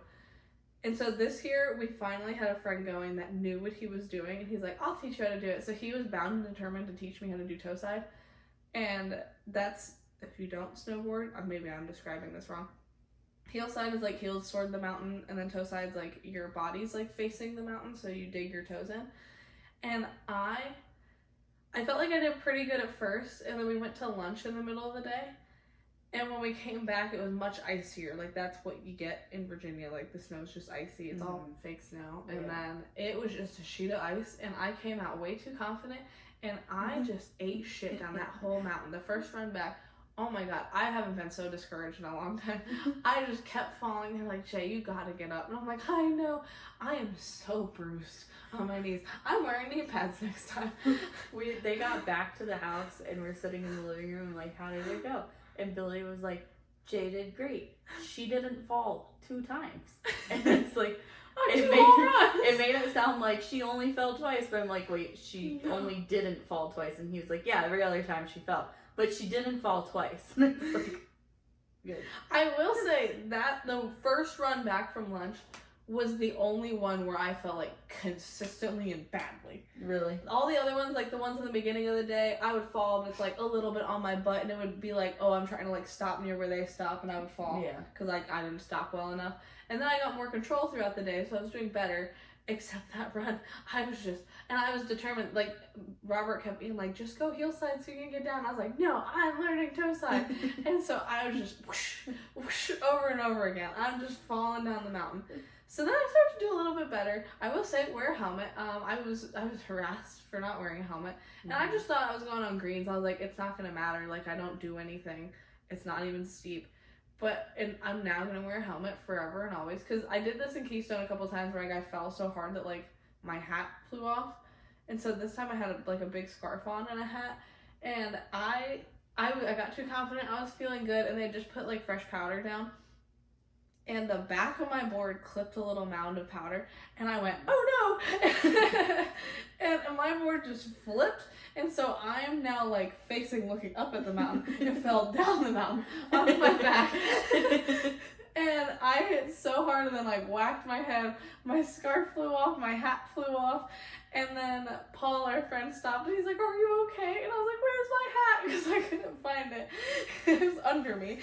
And so this year, we finally had a friend going that knew what he was doing. And he's like, I'll teach you how to do it. So he was bound and determined to teach me how to do toe side. And that's, if you don't snowboard, maybe I'm describing this wrong. Heel side is like heels toward the mountain. And then toe side's like your body's like facing the mountain. So you dig your toes in. And I felt like I did pretty good at first. And then we went to lunch in the middle of the day. And when we came back, it was much icier. Like, that's what you get in Virginia. Like, the snow's just icy. It's all fake snow. And then it was just a sheet of ice. And I came out way too confident. And I just ate shit down that whole mountain. The first run back, oh my God, I haven't been so discouraged in a long time. I just kept falling. They're like, Jay, you gotta get up. And I'm like, I know. I am so bruised on my knees. I'm wearing knee pads next time. They got back to the house and we're sitting in the living room like, how did it go? And Billy was like, Jay did great. She didn't fall 2 times. And it's like, it made it sound like she only fell twice. But I'm like, wait, she only didn't fall twice. And he was like, yeah, every other time she fell. But she didn't fall twice. And it's like, good. I will say that the first run back from lunch was the only one where I felt like consistently and badly. Really? All the other ones, like the ones in the beginning of the day, I would fall, but it's like a little bit on my butt, and it would be like, oh, I'm trying to like stop near where they stop, and I would fall. Yeah. Because like I didn't stop well enough. And then I got more control throughout the day, so I was doing better. Except that run, I was determined. Like, Robert kept being like, just go heel side so you can get down. I was like, no, I'm learning toe side. And so I was just whoosh, whoosh, over and over again. I'm just falling down the mountain. So then I started to do a little bit better. I will say, wear a helmet. I was harassed for not wearing a helmet. And I just thought I was going on greens. I was like, it's not going to matter. Like, I don't do anything. It's not even steep. And I'm now going to wear a helmet forever and always. Because I did this in Keystone a couple times where I fell so hard that, like, my hat flew off. And so this time I had, a big scarf on and a hat. And I got too confident. I was feeling good. And they just put, like, fresh powder down. And the back of my board clipped a little mound of powder. And I went, oh, no! And my board just flipped. And so I am now, like, looking up at the mountain. It fell down the mountain onto my back. And I hit so hard and then, like, whacked my head. My scarf flew off. My hat flew off. And then Paul, our friend, stopped and he's like, are you okay? And I was like, where's my hat? Because I couldn't find it. It was under me.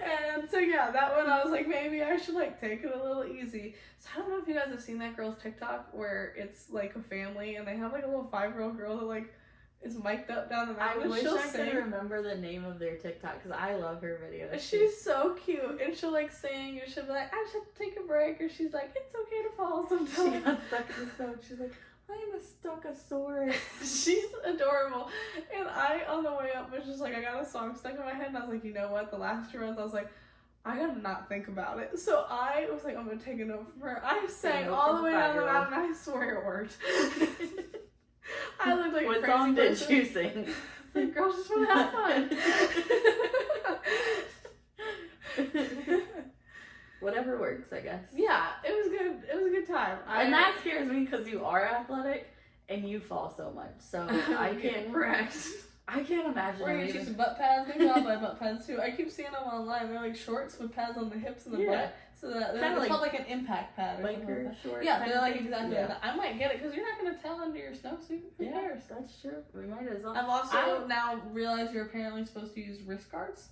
And so, yeah, that one I was like, maybe I should, like, take it a little easy. So I don't know if you guys have seen that girl's TikTok where it's, like, a family and they have, like, a little 5-year-old girl that, like, is mic'd up down the mountain. I wish I could remember the name of their TikTok because I love her videos. She's so cute. And she'll, like, sing and she'll be like, I just have to take a break. Or she's like, it's okay to fall sometimes. She got stuck in the snow. She's like, I'm a Stuckosaurus. She's adorable. And I, on the way up, was just like, I got a song stuck in my head. And I was like, you know what? The last 2 runs, I was like, I gotta not think about it. So I was like, I'm gonna take a note from her. I sang all the way down the mountain. I swear it worked. I looked like a crazy person. What song did you sing? Like, girls just want to have fun. Whatever works, I guess. Yeah, it was good. It was a good time. And that scares me because you are athletic and you fall so much. So I can't. Correct. I can't imagine. We're gonna use some butt pads. Maybe I'll buy butt pads too. I keep seeing them online. They're like shorts with pads on the hips and the butt. So that it's called like an impact pad or something. Short. Yeah, they're like exactly that. I might get it because you're not gonna tell under your snowsuit. Who cares? That's true. We might as well. I've also now realized you're apparently supposed to use wrist guards,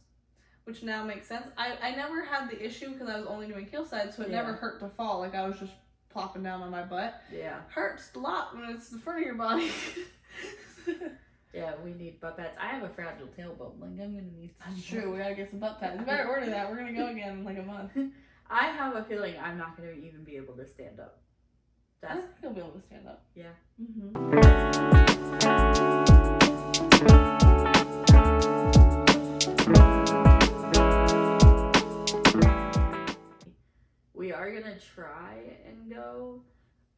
which now makes sense. I never had the issue because I was only doing heel side, so it never hurt to fall. Like I was just plopping down on my butt. Yeah. Hurts a lot when it's the front of your body. Yeah, we need butt pads. I have a fragile tailbone. Like, I'm gonna need some. That's true. We gotta get some butt pads. We better order that. We're gonna go again in like a month. I have a feeling I'm not gonna even be able to stand up. I think you'll be able to stand up. Yeah. We are gonna try and go.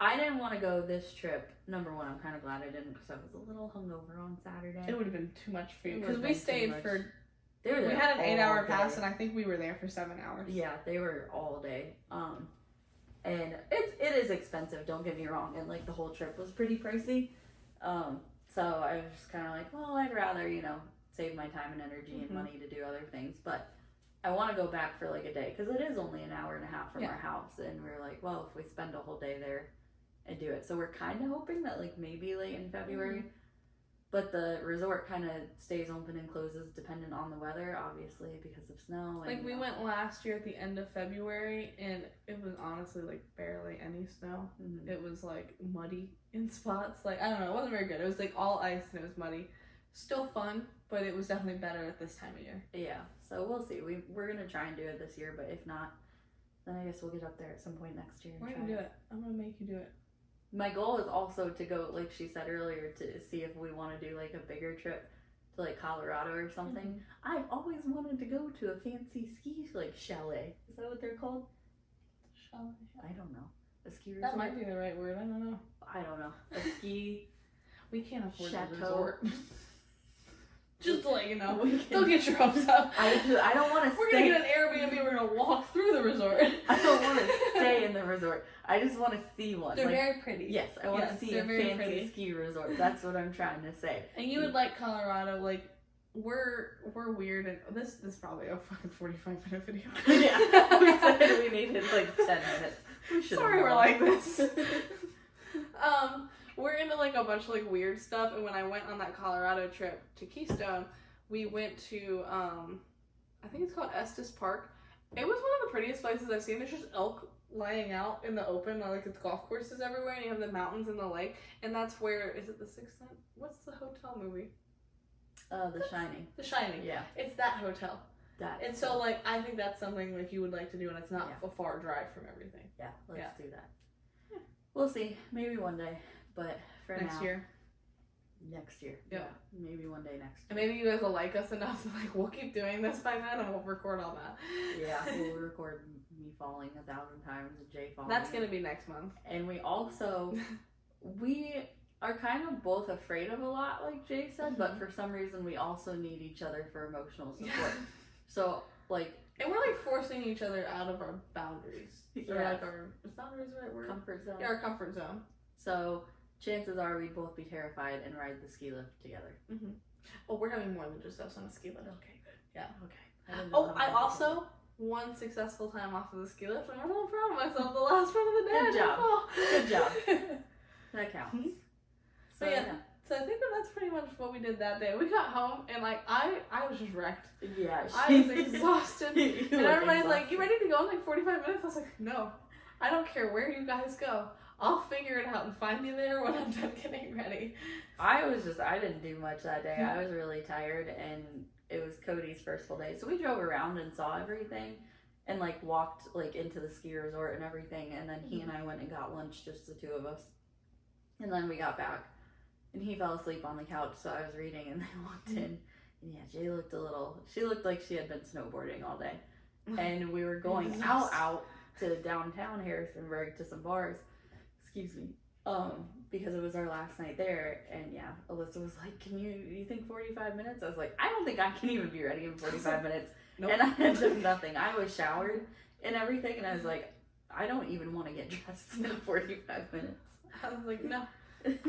I didn't want to go this trip. Number one, I'm kind of glad I didn't because I was a little hungover on Saturday. It would have been too much for you It because would've we been too stayed much. for. They were there We had an all 8-hour day. pass, and I think we were there for 7 hours. Yeah, they were all day. And it is expensive. Don't get me wrong. And like the whole trip was pretty pricey. So I was just kind of like, well, I'd rather save my time and energy and money to do other things, but I want to go back for like a day because it is only an hour and a half from our house, and we were like, well, if we spend a whole day there and do it, so we're kind of hoping that like maybe late in February, but the resort kind of stays open and closes dependent on the weather, obviously because of snow. And, Like we went last year at the end of February, and it was honestly like barely any snow. It was like muddy in spots. Like I don't know, it wasn't very good. It was like all ice and it was muddy. Still fun, but it was definitely better at this time of year. Yeah, so we'll see. We're gonna try and do it this year, but if not, then I guess we'll get up there at some point next year. We're gonna do it. I'm gonna make you do it. My goal is also to go, like she said earlier, to see if we want to do like a bigger trip to like Colorado or something. I've always wanted to go to a fancy ski like chalet. Is that what they're called? Chalet. I don't know. A ski resort. That might be the right word. I don't know. I don't know. A ski. We can't afford Chateau. a resort. Just to let you know. We can- Don't get your hopes up. I don't want to We're stay. gonna get an Airbnb. We're gonna walk through the resort. I don't want to stay in the resort. I just want to see one. They're like, very pretty. Yes, I want to Yes, see they're a very fancy pretty. ski resort. That's what I'm trying to say. And you would like Colorado, like we're weird, and this is probably a fucking 45-minute video. Yeah, we said we needed like 10 minutes. We should've Sorry, we're more. like this. We're into like a bunch of like weird stuff, and when I went on that Colorado trip to Keystone, we went to I think it's called Estes Park. It was one of the prettiest places I've seen. There's just elk lying out in the open, like it's golf courses everywhere, and you have the mountains and the lake, and that's where is it the Sixth Sense? What's the hotel movie? The Shining. The Shining. Yeah. It's that hotel. That. And so like I think that's something like you would like to do, and it's not Yeah. a far drive from everything. Yeah, let's Yeah. do that. Yeah. We'll see. Maybe one day. But for Next now. year. Next year. Yeah. Maybe one day next year. And maybe you guys will like us enough to like we'll keep doing this by then, and we'll record all that. Yeah, we'll record me falling 1,000 times and Jay falling. That's gonna be next month. And we also, we are kind of both afraid of a lot, like Jay said, but for some reason we also need each other for emotional support. So, like, And we're like forcing each other out of our boundaries. Or Yeah. like our is boundaries the right word? comfort zone. Yeah, our comfort zone. So, chances are we'd both be terrified and ride the ski lift together. Oh, we're having more than just us on a ski lift. Okay, good. Yeah. Okay. didn't know Oh, how I many also one successful time off of the ski lift, and I'm really proud of myself. The last one of the day. Good I didn't job. fall. Good job. That counts. So yeah. So I think that's pretty much what we did that day. We got home and like I was just wrecked. Yeah. I was exhausted. You And look everybody's like, exhausted. "You ready to go in like 45 minutes?" I was like, "No, I don't care where you guys go. I'll figure it out and find you there when I'm done getting ready." I didn't do much that day. I was really tired, and it was Cody's first full day. So we drove around and saw everything and like walked like into the ski resort and everything. And then he and I went and got lunch, just the two of us. And then we got back and he fell asleep on the couch. So I was reading and they walked in. And yeah, she looked like she had been snowboarding all day. And we were going out to downtown Harrisonburg to some bars. Excuse me. Because it was our last night there, and yeah, Alyssa was like, you think 45 minutes? I was like, I don't think I can even be ready in 45 minutes. Nope. And I ended nothing. I was showered and everything, and I was like, I don't even want to get dressed in 45 minutes. I was like, "No,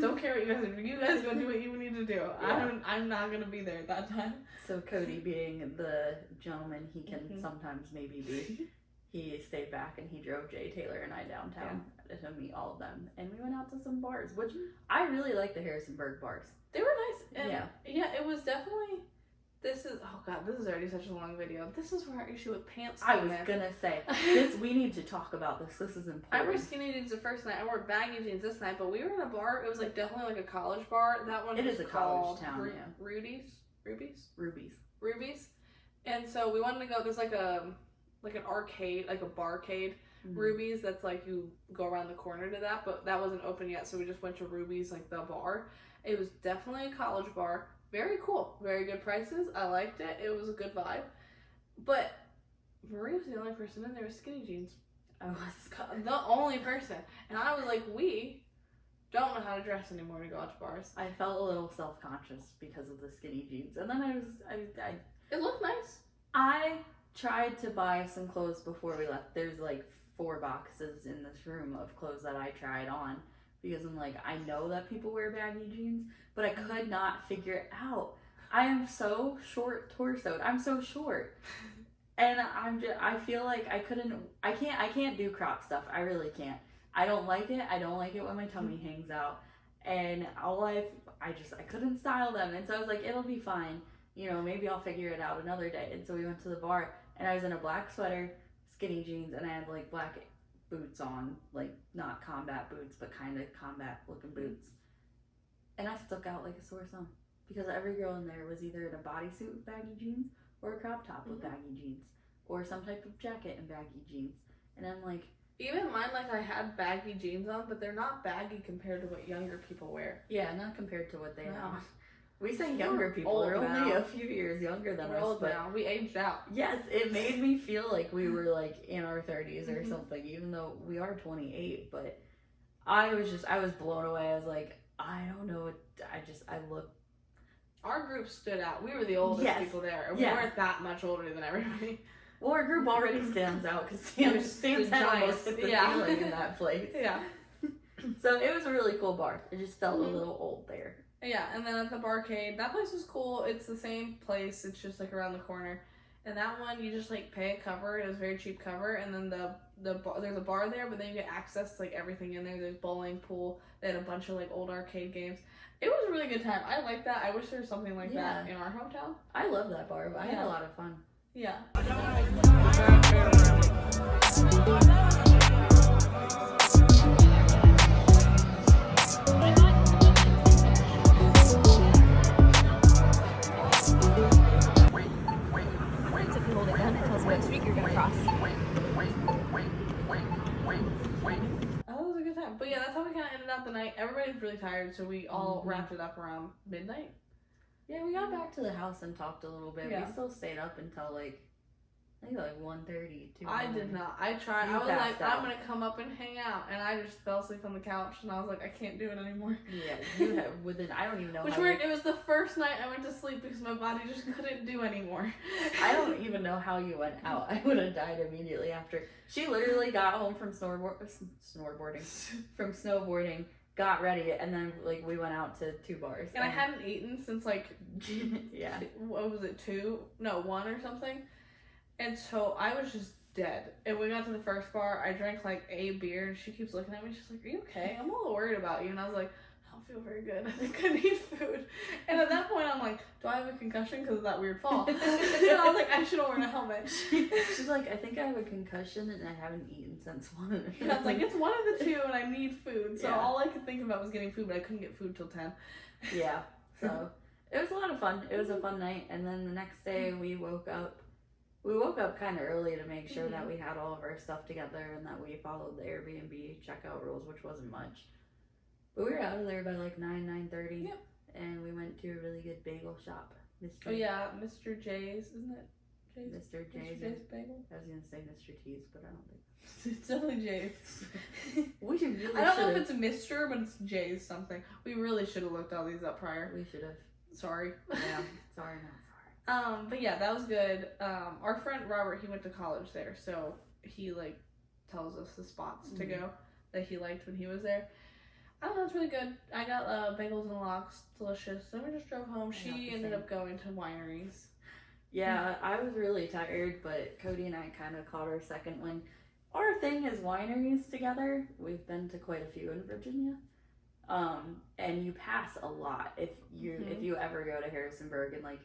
don't care what you guys do. You guys go do what you need to do. Yeah. I'm not gonna be there at that time." So Cody, being the gentleman he can sometimes maybe be, he stayed back and he drove Jay, Taylor, and I downtown to meet all of them. And we went out to some bars, which I really like the Harrisonburg bars. They were nice. And yeah, it was definitely This is, oh god, this is already such a long video. This is where our issue with pants I came was in. gonna say, this, we need to talk about this. This is important. I wore skinny jeans the first night. I wore baggy jeans this night, but we were in a bar. It was like definitely like a college bar. That one It was is a college called town, yeah. Ruby's. And so we wanted to go. There's like an arcade, like a barcade. Mm-hmm. Ruby's. That's like you go around the corner to that, but that wasn't open yet. So we just went to Ruby's, like the bar. It was definitely a college bar. Very cool. Very good prices. I liked it. It was a good vibe. But Marie was the only person in there with skinny jeans. I was The only person. And I was like, we don't know how to dress anymore to go out to bars. I felt a little self-conscious because of the skinny jeans. And then I It looked nice. I tried to buy some clothes before we left. There's like 4 boxes in this room of clothes that I tried on because I'm like, I know that people wear baggy jeans, but I could not figure it out. I am so short torsoed. I'm so short. And I feel like I can't do crop stuff. I really can't. I don't like it. I don't like it when my tummy hangs out. And I couldn't style them. And so I was like, it'll be fine. You know, maybe I'll figure it out another day. And so we went to the bar and I was in a black sweater, skinny jeans, and I had like black boots on, like not combat boots, but kind of combat looking boots. And I stuck out like a sore thumb because every girl in there was either in a bodysuit with baggy jeans or a crop top with baggy jeans or some type of jacket and baggy jeans. And I'm like, even mine, like I had baggy jeans on, but they're not baggy compared to what younger people wear. yeah, not compared to what they No. have. We say We're younger people. old They're only now. a few years younger than We're us, old but now. We aged out. yes, it made me feel like we were like in our 30s or Mhm. something, even though we are 28. But I was blown away. I was like, I don't know. I look. Our group stood out. We were the oldest Yes. people there, and Yeah. we weren't that much older than everybody. Well, our group already stands out because There's Sam's the head almost giants. hit the Yeah. ceiling in that place. Yeah. So it was a really cool bar. It just felt Mhm. a little old there. Yeah, and then at the barcade, that place was cool. It's the same place. It's just like around the corner. And that one, you just like pay a cover. It was a very cheap cover. And then there's a bar there, but then you get access to like everything in there. There's bowling, pool. They had a bunch of like old arcade games. It was a really good time. I like that. I wish there was something like that in our hometown. I love that bar. I had Yeah. a lot of fun. Yeah. If you hold it down, it tells you what street you're gonna cross. Oh, that was a good time. But yeah, that's how we kind of ended out the night. Everybody's really tired, so we all wrapped it up around midnight. Yeah, we got back to the house and talked a little bit. Yeah. We still stayed up until like, I think like 1:30, 2. I did not. I tried. You I was passed like, out. I'm gonna come up and hang out, and I just fell asleep on the couch, and I was like, I can't do it anymore. Yeah, you have I don't even know Which how weird. It was the first night I went to sleep because my body just couldn't do anymore. I don't even know how you went out. I would have died immediately after. She literally got home from snowboarding, got ready, and then like we went out to 2 bars. And I hadn't eaten since like yeah. what was it, 1 or something. And so I was just dead. And we got to the first bar. I drank like a beer, and she keeps looking at me. She's like, "Are you okay? I'm a little worried about you." And I was like, "I don't feel very good. I think I need food." And at that point, I'm like, "Do I have a concussion because of that weird fall?" And I was like, "I should have worn a helmet." She's like, I think I have a concussion and I haven't eaten since 1. And I was like, "It's one of the two, and I need food." So Yeah. all I could think about was getting food, but I couldn't get food till 10. Yeah. So it was a lot of fun. It was a fun night. And then the next day we woke up kind of early to make sure that we had all of our stuff together and that we followed the Airbnb checkout rules, which wasn't much. But we were out of there by like 9:30. Yep. And we went to a really good bagel shop. Oh yeah, Mr. J's, isn't it? J's? Mr. J's. Mr. J's bagel. I was gonna say Mr. T's, but I don't think. It's definitely J's. We really I don't know if should've- it's Mr., but it's J's something. We really should have looked all these up prior. We should have. Sorry. Yeah. Sorry, not sorry. But yeah, that was good. Our friend Robert, he went to college there, so he like tells us the spots to go that he liked when he was there. I don't know, it's really good. I got bagels and lox, delicious. Then we just drove home. I got She the ended same. up going to wineries. Yeah, I was really tired, but Cody and I kind of caught our second wind. Our thing is wineries together. We've been to quite a few in Virginia. And you pass a lot if you ever go to Harrisonburg and like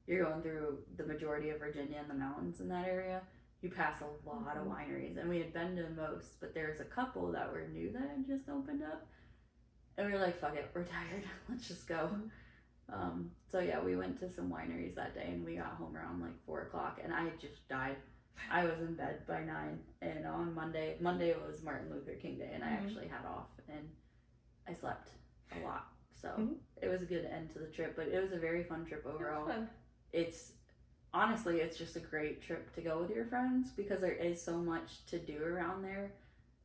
you're going through the majority of Virginia and the mountains in that area, you pass a lot of wineries. And we had been to most, but there's a couple that were new that had just opened up. And we were like, fuck it, we're tired. Let's just go. So yeah, we went to some wineries that day and we got home around like 4 o'clock and I had just died. I was in bed by 9, and on Monday was Martin Luther King Day, and I actually had off and I slept a lot. So it was a good end to the trip, but it was a very fun trip overall. It's honestly, it's just a great trip to go with your friends because there is so much to do around there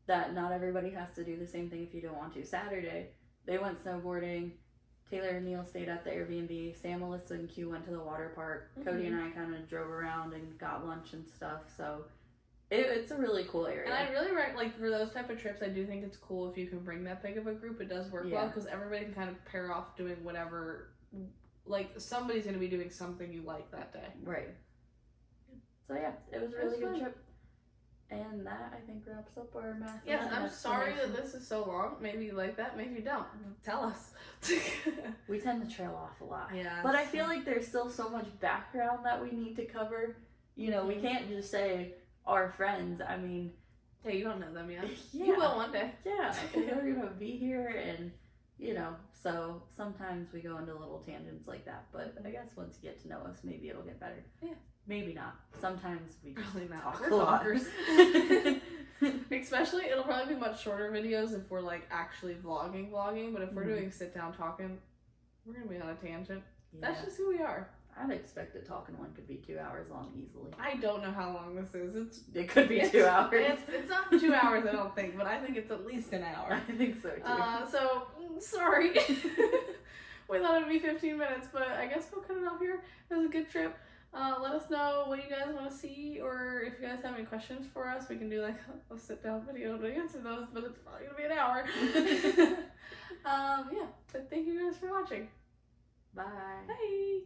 that not everybody has to do the same thing if you don't want to. Saturday, they went snowboarding. Taylor and Neil stayed at the Airbnb. Sam, Melissa, and Q went to the water park. Cody and I kind of drove around and got lunch and stuff. So it's a really cool area. And I really like for those type of trips, I do think it's cool if you can bring that big of a group. It does work well because everybody can kind of pair off doing whatever. Like somebody's going to be doing something you like that day. Right. So yeah, it was a really good trip. And that, I think, wraps up our Massanutten. Yes, I'm sorry that this is so long. Maybe you like that, maybe you don't. Tell us. We tend to trail off a lot. Yeah. But I feel like there's still so much background that we need to cover. You know, we can't just say our friends. I mean... Yeah, you don't know them yet. Yeah. You will one day. Yeah, they're going to be here and, you know, so sometimes we go into little tangents like that. But I guess once you get to know us, maybe it'll get better. Yeah. Maybe not. Sometimes we just probably not. talk We're a lot. talkers. Especially, it'll probably be much shorter videos if we're like actually vlogging. But if we're doing sit down talking, we're gonna be on a tangent. Yeah. That's just who we are. I'd expect a talking one could be 2 hours long easily. I don't know how long this is. It could be 2 hours. It's not 2 hours, I don't think, but I think it's at least an hour. I think so too. So sorry. We thought it'd be 15 minutes, but I guess we'll cut it off here. It was a good trip. Let us know what you guys want to see, or if you guys have any questions for us, we can do like a sit down video to answer those, but it's probably gonna be an hour. Yeah, but thank you guys for watching. Bye. Bye.